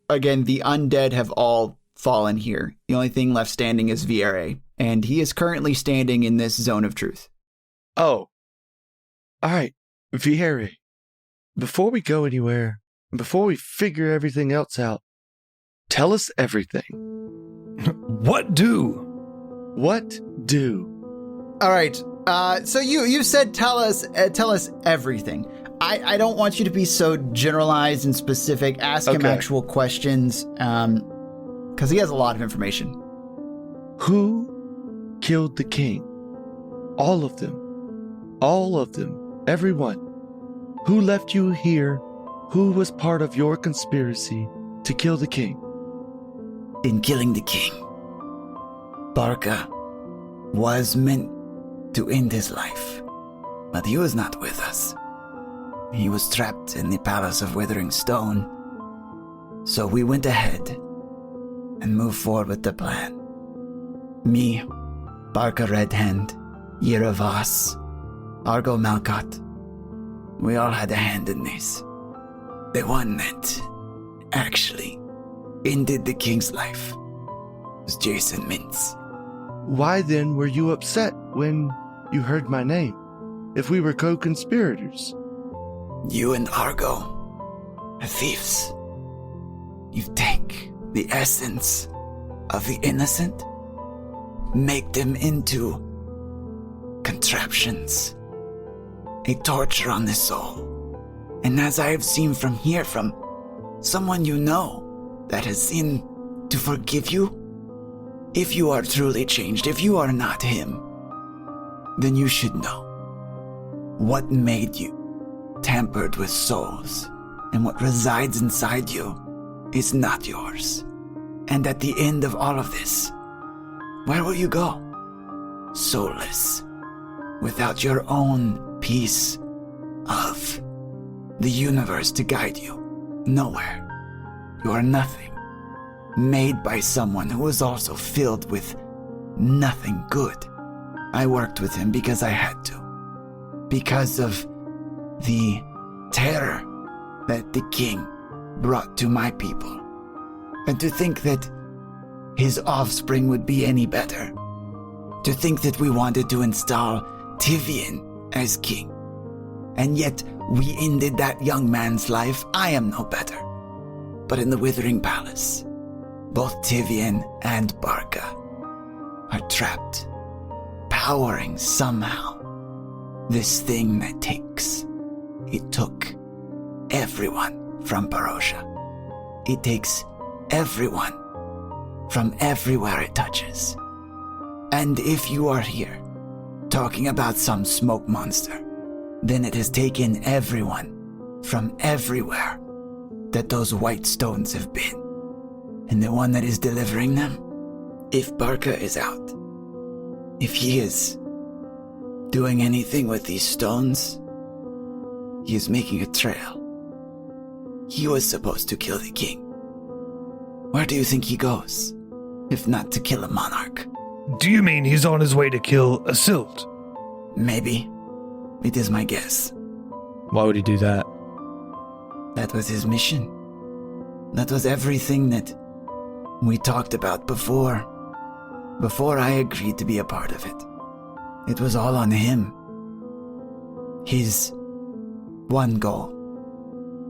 again, the undead have all fallen here. The only thing left standing is Vieri, and he is currently standing in this zone of truth. Oh. All right, Vieri. Before we go anywhere, before we figure everything else out, tell us everything. What do? What do? All right. So you said tell us everything. I don't want you to be so generalized and specific. Ask him Okay. actual questions, because he has a lot of information. Who killed the king? All of them. All of them. Everyone. Who left you here? Who was part of your conspiracy to kill the king? In killing the king, Barca was meant to end his life, but he was not with us. He was trapped in the Palace of Withering Stone, so we went ahead and moved forward with the plan. Me, Barca Redhand, Yeravas, Argo Malkat, we all had a hand in this. The one that actually ended the king's life was Jason Mintz. Why then were you upset when you heard my name? If we were co-conspirators? You and Argo are thieves. You take the essence of the innocent, make them into contraptions, a torture on the soul. And as I have seen from here, from someone you know that has seen to forgive you, If you are truly changed, if you are not him, then you should know what made you tampered with souls, and what resides inside you is not yours. And at the end of all of this, where will you go? Soulless, without your own piece of the universe to guide you. Nowhere. You are nothing. Made by someone who was also filled with nothing good. I worked with him because I had to. Because of the terror that the king brought to my people. And to think that his offspring would be any better. To think that we wanted to install Tivian as king. And yet we ended that young man's life. I am no better. But in the Withering Palace, both Tivian and Barca are trapped, powering somehow this thing that takes. It took everyone from Perotia. It takes everyone from everywhere it touches. And if you are here talking about some smoke monster, then it has taken everyone from everywhere that those white stones have been. And the one that is delivering them, if Barca is out, if he is doing anything with these stones, he is making a trail. He was supposed to kill the king. Where do you think he goes, if not to kill a monarch? Do you mean he's on his way to kill Asilt? Maybe. It is my guess. Why would he do that? That was his mission. That was everything that we talked about before I agreed to be a part of it. It was all on him. His one goal,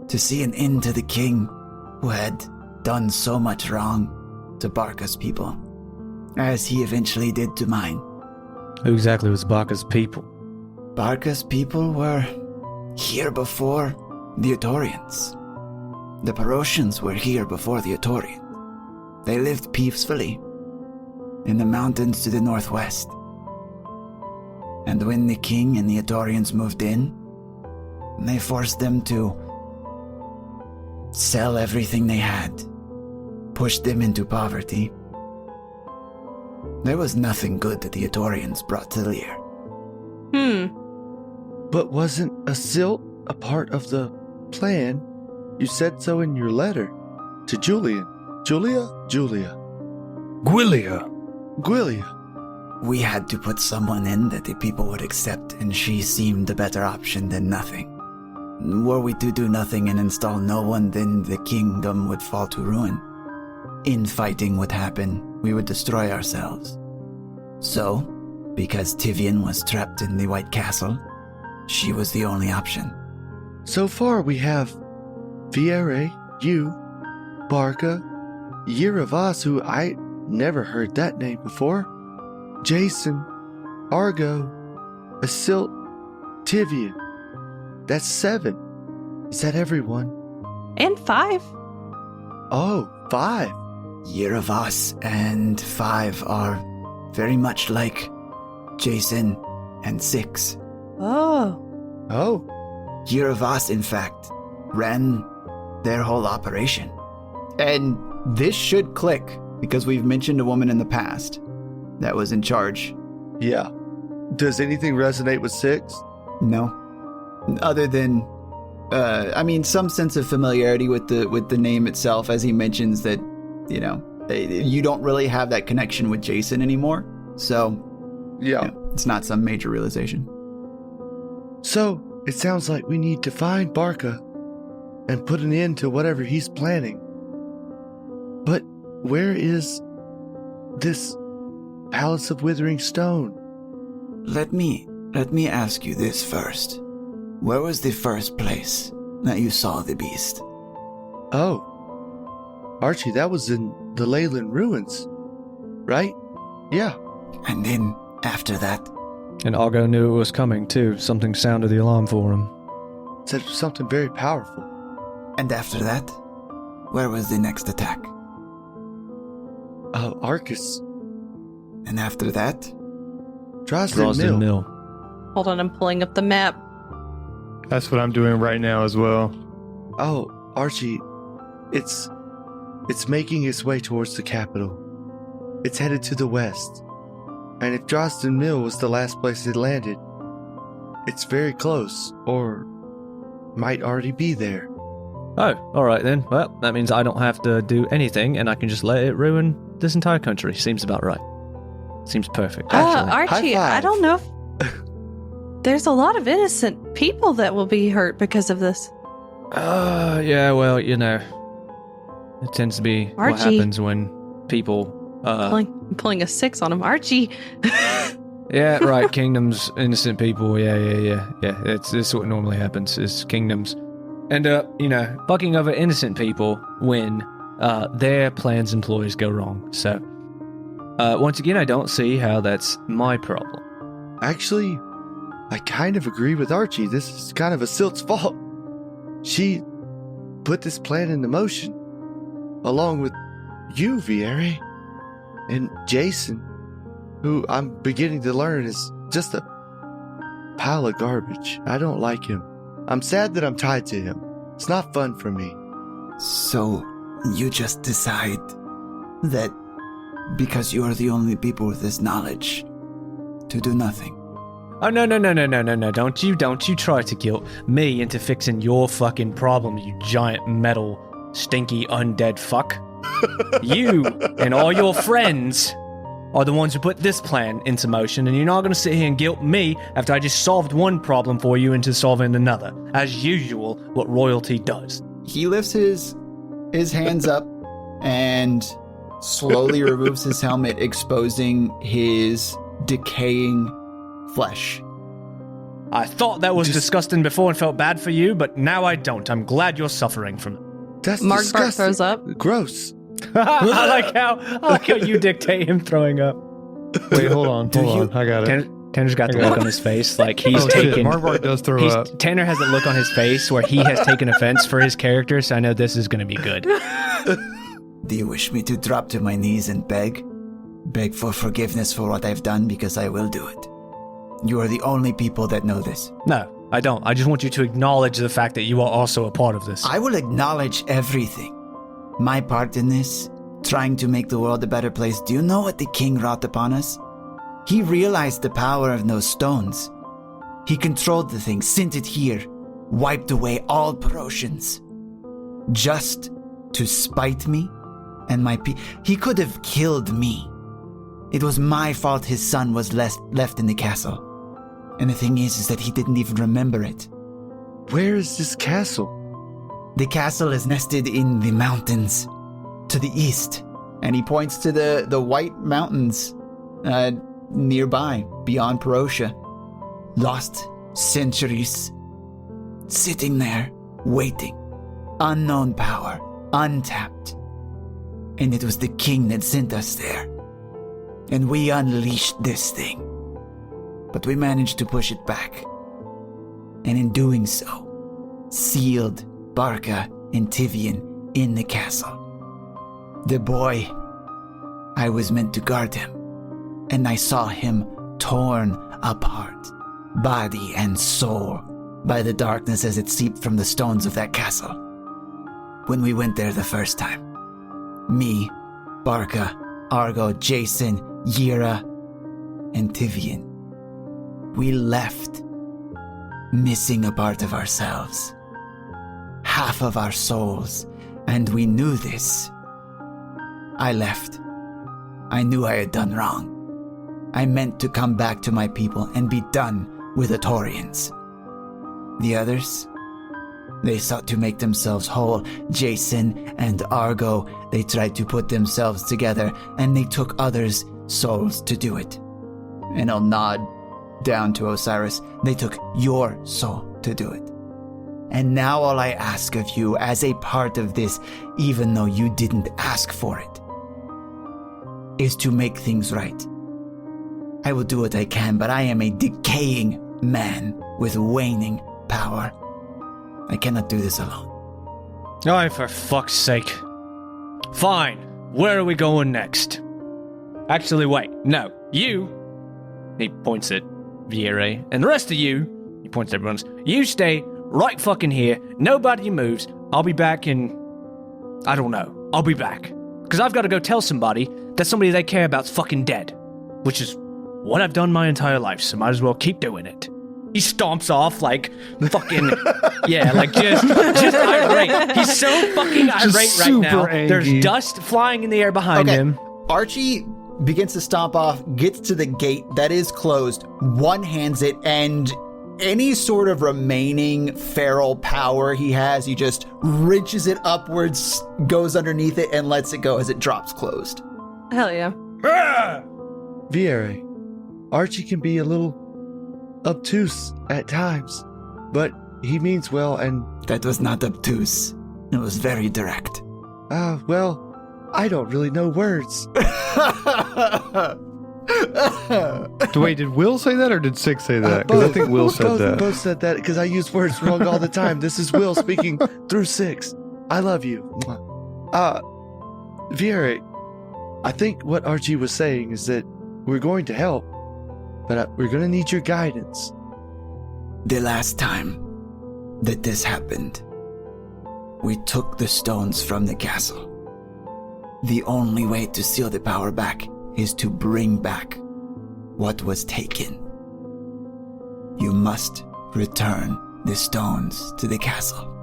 to see an end to the king who had done so much wrong to Barca's people, as he eventually did to mine. Who exactly was Barca's people? Barca's people were here before the Etorians. The Perotians were here before the Etorians. They lived peacefully in the mountains to the northwest. And when the king and the Etorians moved in, they forced them to sell everything they had, pushed them into poverty. There was nothing good that the Etorians brought to Lear. But wasn't Asilt a part of the plan? You said so in your letter to Julian. Julia? Gwylia. We had to put someone in that the people would accept, and she seemed a better option than nothing. Were we to do nothing and install no one, then the kingdom would fall to ruin. Infighting would happen. We would destroy ourselves. So, because Tivian was trapped in the White Castle, she was the only option. So far we have Fiere, you, Barca, Yeravas, who I never heard that name before, Jason, Argo, Asilt, Tivian. That's 7. Is that everyone? And 5. Oh, 5. Yeravas and 5 are very much like Jason and 6. Oh. Yeravas, in fact, ran their whole operation. And this should click, because we've mentioned a woman in the past that was in charge. Yeah. Does anything resonate with 6? No. Other than, some sense of familiarity with the name itself, as he mentions that, you don't really have that connection with Jason anymore. So, Yeah. it's not some major realization. So, it sounds like we need to find Barca and put an end to whatever he's planning. But where is this Palace of Withering Stone? Let me ask you this first. Where was the first place that you saw the beast? Oh, Archie, that was in the Leyland ruins, right? Yeah. And then, after that? And Argo knew it was coming, too. Something sounded the alarm for him. Said something very powerful. And after that? Where was the next attack? Arcus And after that? Drosden Mill. Hold on, I'm pulling up the map. That's what I'm doing right now as well. Oh, Archie, it's making its way towards the capital. It's headed to the west. And if Drosden Mill was the last place it landed, it's very close, or might already be there. Oh, all right then. Well, that means I don't have to do anything, and I can just let it ruin this entire country. Seems about right. Seems perfect. Actually. Archie, I don't know if there's a lot of innocent people that will be hurt because of this. Yeah, well, you know, it tends to be Archie. what happens when people... I'm pulling a 6 on him. Archie! Yeah, right, kingdoms, innocent people, yeah. It's what normally happens, is kingdoms end up, you know, fucking over innocent people when their plans and ploys go wrong. So, once again, I don't see how that's my problem. Actually, I kind of agree with Archie. This is kind of a Silt's fault. She put this plan into motion, along with you, Vieri, and Jason, who I'm beginning to learn is just a pile of garbage. I don't like him. I'm sad that I'm tied to him. It's not fun for me. So, you just decide that because you are the only people with this knowledge, to do nothing. Oh, no. Don't you try to guilt me into fixing your fucking problem, you giant metal, stinky, undead fuck. You and all your friends are the ones who put this plan into motion, and you're not going to sit here and guilt me after I just solved one problem for you into solving another. As usual, what royalty does. He lifts his hands up and slowly removes his helmet, exposing his decaying flesh. I thought that was disgusting before and felt bad for you, but now I don't. I'm glad you're suffering from it. That's Mark disgusting. throws up. Gross. I like how you dictate him throwing up. Wait, hold on. I got it. Tanner's got the look on his face like he's Shit, taken. Mark does throw up. Tanner has a look on his face where he has taken offense for his character, so I know this is going to be good. Do you wish me to drop to my knees and beg? Beg for forgiveness for what I've done, because I will do it. You are the only people that know this. No, I don't. I just want you to acknowledge the fact that you are also a part of this. I will acknowledge everything. My part in this, trying to make the world a better place. Do you know what the king wrought upon us? He realized the power of those stones. He controlled the thing, sent it here, wiped away all Perosians. Just to spite me and my people. He could have killed me. It was my fault his son was left in the castle. And the thing is that he didn't even remember it. Where is this castle? The castle is nested in the mountains to the east. And he points to the white mountains nearby, beyond Perotia. Lost centuries. Sitting there, waiting. Unknown power, untapped. And it was the king that sent us there. And we unleashed this thing. But we managed to push it back. And in doing so, sealed Barca and Tivian in the castle. The boy, I was meant to guard him. And I saw him torn apart, body and soul, by the darkness as it seeped from the stones of that castle. When we went there the first time, me, Barca, Argo, Jason, Yira, and Tivian, we left, missing a part of ourselves, half of our souls, and we knew this. I left. I knew I had done wrong. I meant to come back to my people and be done with the Taurians. The others, they sought to make themselves whole. Jason and Argo, they tried to put themselves together, and they took others' souls to do it. And I'll nod down to Osiris. They took your soul to do it. And now all I ask of you, as a part of this, even though you didn't ask for it, is to make things right. I will do what I can, but I am a decaying man with waning power. I cannot do this alone. Oh, for fuck's sake. Fine. Where are we going next? Actually, wait. No. You, he points at Viere, and the rest of you, he points at everyone else, you stay right fucking here. Nobody moves. I'll be back in, I don't know. I'll be back. Because I've got to go tell somebody that somebody they care about's fucking dead. Which is what I've done my entire life, so might as well keep doing it. He stomps off like fucking, yeah, like just irate. He's so fucking irate right now. Angry. There's dust flying in the air behind him. Archie begins to stomp off, gets to the gate that is closed, one-hands it, and any sort of remaining feral power he has, he just wrenches it upwards, goes underneath it, and lets it go as it drops closed. Hell yeah. Viere, Archie can be a little obtuse at times, but he means well, and That was not obtuse. It was very direct. well, I don't really know words. Wait, did Will say that or did Six say that? Because I think Will said that. Both said that because I use words wrong all the time. This is Will speaking through Six. I love you. Viere, I think what Archie was saying is that we're going to help, but we're going to need your guidance. The last time that this happened, we took the stones from the castle. The only way to seal the power back is to bring back what was taken. You must return the stones to the castle.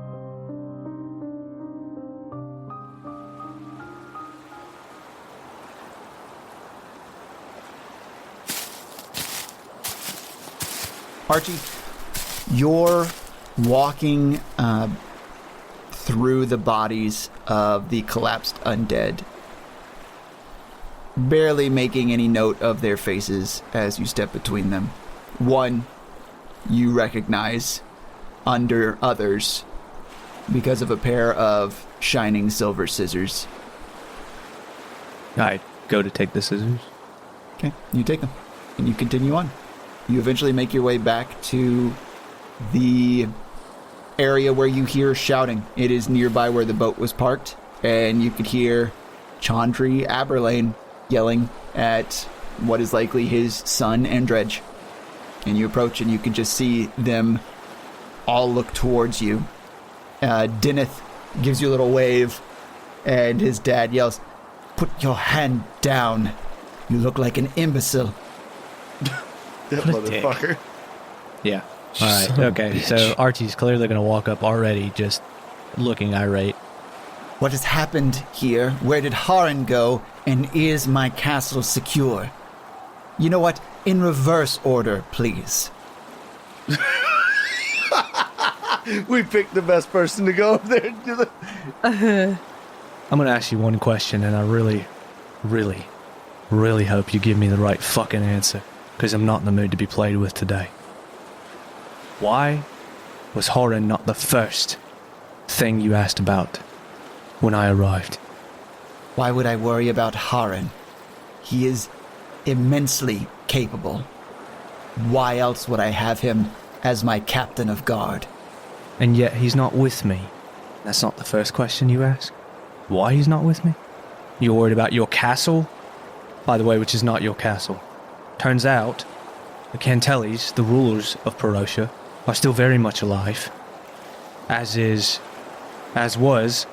Archie, you're walking through the bodies of the collapsed undead, barely making any note of their faces as you step between them. One you recognize under others because of a pair of shining silver scissors. I go to take the scissors. Okay, you take them, and you continue on. You eventually make your way back to the area where you hear shouting. It is nearby where the boat was parked, and you could hear Chandri Aberlane yelling at what is likely his son and Dredge. And you approach, and you can just see them all look towards you. Dineth gives you a little wave, and his dad yells, "Put your hand down. You look like an imbecile." That What a motherfucker. dick. Yeah. All right. Okay. So Archie's clearly going to walk up already just looking irate. What has happened here? Where did Haran go? And is my castle secure? You know what? In reverse order, please. We picked the best person to go over there and do the... I'm going to ask you one question, and I really, really, really hope you give me the right fucking answer, because I'm not in the mood to be played with today. Why was Haran not the first thing you asked about when I arrived? Why would I worry about Haran? He is immensely capable. Why else would I have him as my captain of guard? And yet he's not with me. That's not the first question you ask. Why he's not with me? You're worried about your castle? By the way, which is not your castle. Turns out, the Cantellis, the rulers of Perotia, are still very much alive. As was,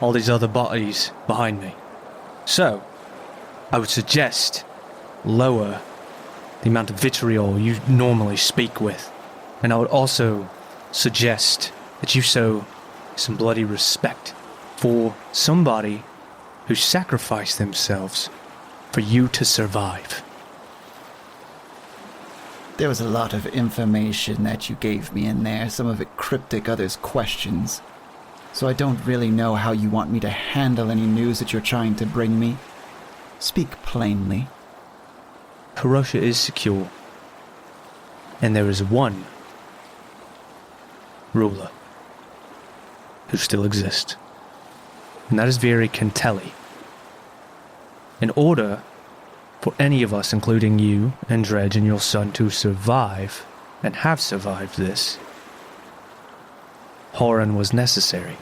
all these other bodies behind me. So, I would suggest lower the amount of vitriol you normally speak with. And I would also suggest that you show some bloody respect for somebody who sacrificed themselves for you to survive. There was a lot of information that you gave me in there, some of it cryptic, others questions. So I don't really know how you want me to handle any news that you're trying to bring me. Speak plainly. Perotia is secure. And there is one ruler who still exists. And that is Vieri Cantelli. In order for any of us, including you and Dredge and your son, to survive, and have survived this, Haran was necessary.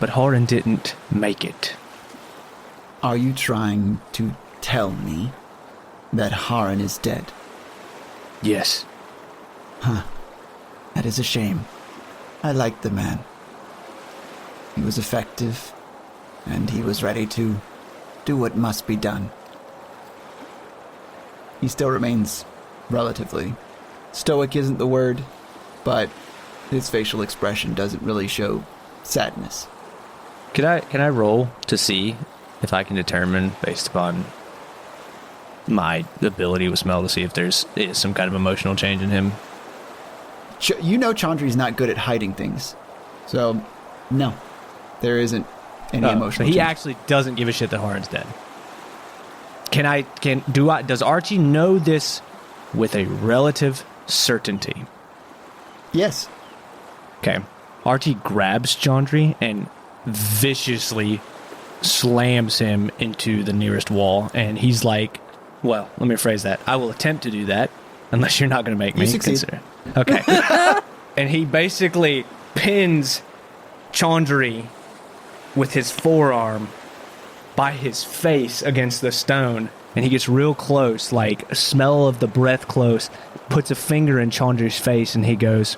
But Haran didn't make it. Are you trying to tell me that Haran is dead? Yes. That is a shame. I liked the man. He was effective, and he was ready to do what must be done. He still remains relatively stoic isn't the word, but his facial expression doesn't really show sadness. Can I roll to see if I can determine, based upon my ability with smell, to see if there's some kind of emotional change in him? You know Chandri's not good at hiding things. So, no. There isn't any emotional So he change. actually doesn't give a shit that Haran's dead. Does Archie know this with a relative certainty? Yes. Okay. Archie grabs Chandri and viciously slams him into the nearest wall, and he's like, well, let me rephrase that. I will attempt to do that, unless you're not going to make me consider. Okay. And he basically pins Chandri with his forearm by his face against the stone, and he gets real close, like smell of the breath close, puts a finger in Chandri's face, and he goes,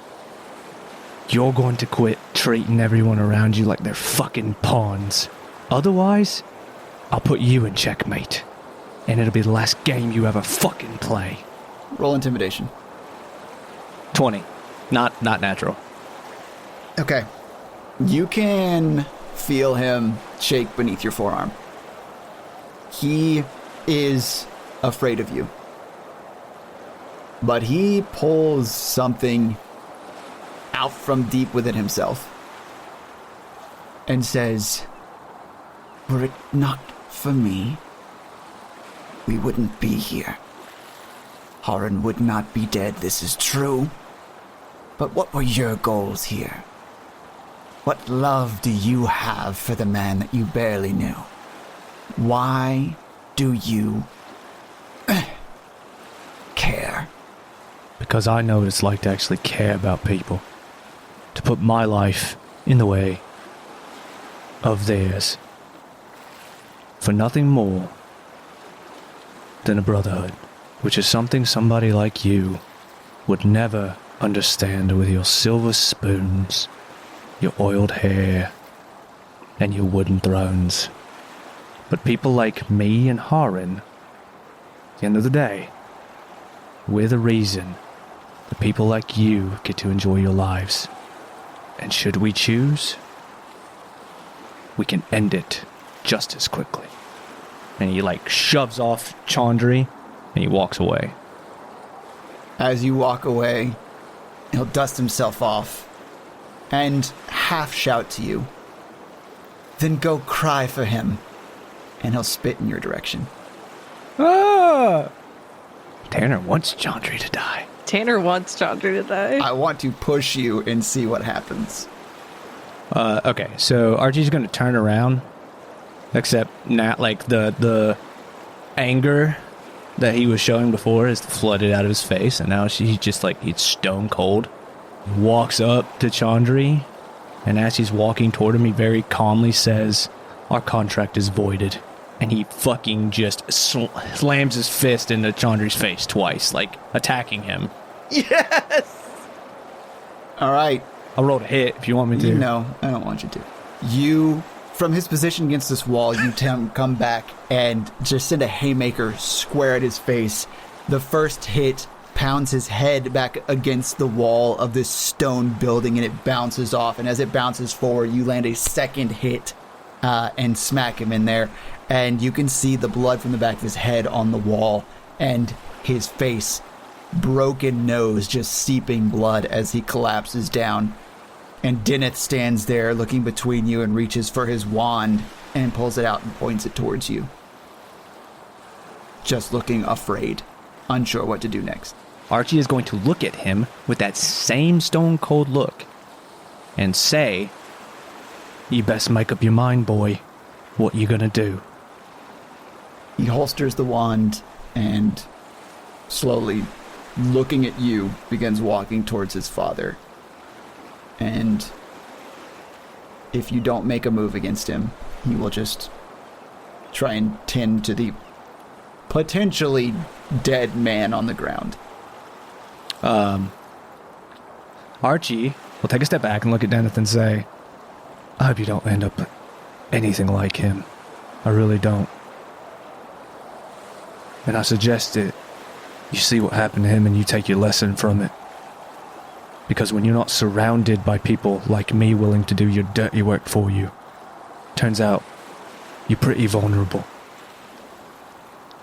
"You're going to quit treating everyone around you like they're fucking pawns. Otherwise, I'll put you in checkmate, and it'll be the last game you ever fucking play." Roll intimidation. 20. Not natural. Okay. You can feel him shake beneath your forearm. He is afraid of you. But he pulls something out from deep within himself and says, "Were it not for me, we wouldn't be here. Haran would not be dead, this is true. But what were your goals here? What love do you have for the man that you barely knew? Why do you care?" Because I know what it's like to actually care about people. To put my life in the way of theirs. For nothing more than a brotherhood, which is something somebody like you would never understand with your silver spoons, your oiled hair, and your wooden thrones. But people like me and Haran, at the end of the day, we're the reason that people like you get to enjoy your lives. And should we choose, we can end it just as quickly. And he shoves off Chandri and he walks away. As you walk away, he'll dust himself off and half shout to you, "Then go cry for him," and he'll spit in your direction. Ah! Tanner wants Chandri to die. Tanner wants Chandri to die. I want to push you and see what happens. Okay, so Archie's going to turn around, except not the anger that he was showing before is flooded out of his face, and now he's just he's stone cold. He walks up to Chandri, and as he's walking toward him, he very calmly says, "Our contract is voided." And he fucking just slams his fist into Chandri's face twice, attacking him. Yes! All right. I rolled a hit if you want me to. No, I don't want you to. You, from his position against this wall, you come back and just send a haymaker square at his face. The first hit pounds his head back against the wall of this stone building, and it bounces off. And as it bounces forward, you land a second hit and smack him in there. And you can see the blood from the back of his head on the wall, and his face, broken nose, just seeping blood as he collapses down. And Dineth stands there looking between you and reaches for his wand and pulls it out and points it towards you. Just looking afraid, unsure what to do next. Archie is going to look at him with that same stone cold look and say, "You best make up your mind, boy. What you gonna do?" He holsters the wand and, slowly looking at you, begins walking towards his father. And if you don't make a move against him, he will just try and tend to the potentially dead man on the ground. Archie will take a step back and look at Deneth and say, I hope you don't end up anything like him. I really don't. And I suggest that you see what happened to him and you take your lesson from it. Because when you're not surrounded by people like me willing to do your dirty work for you, turns out you're pretty vulnerable.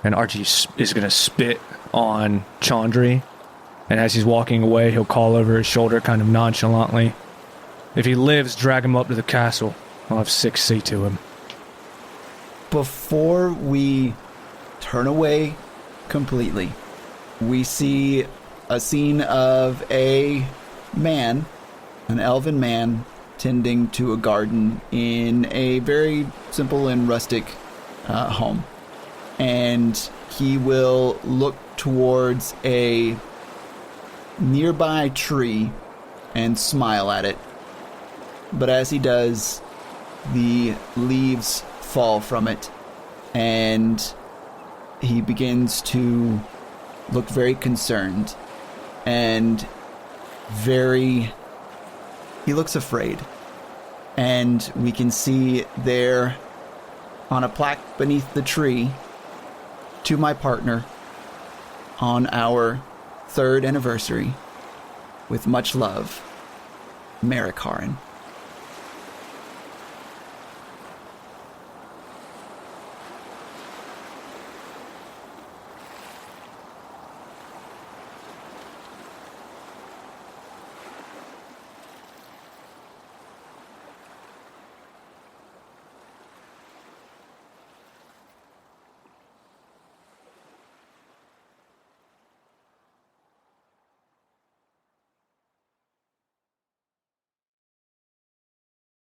And Archie is going to spit on Chandri, and as he's walking away, he'll call over his shoulder kind of nonchalantly, if he lives, drag him up to the castle. I'll have 6 to him. Before we turn away completely, we see a scene of a man, an elven man, tending to a garden in a very simple and rustic home. And he will look towards a nearby tree and smile at it. But as he does, the leaves fall from it, and he begins to look very concerned and he looks afraid. And we can see there on a plaque beneath the tree, to my partner on our 3rd anniversary, with much love, Merrick Haran.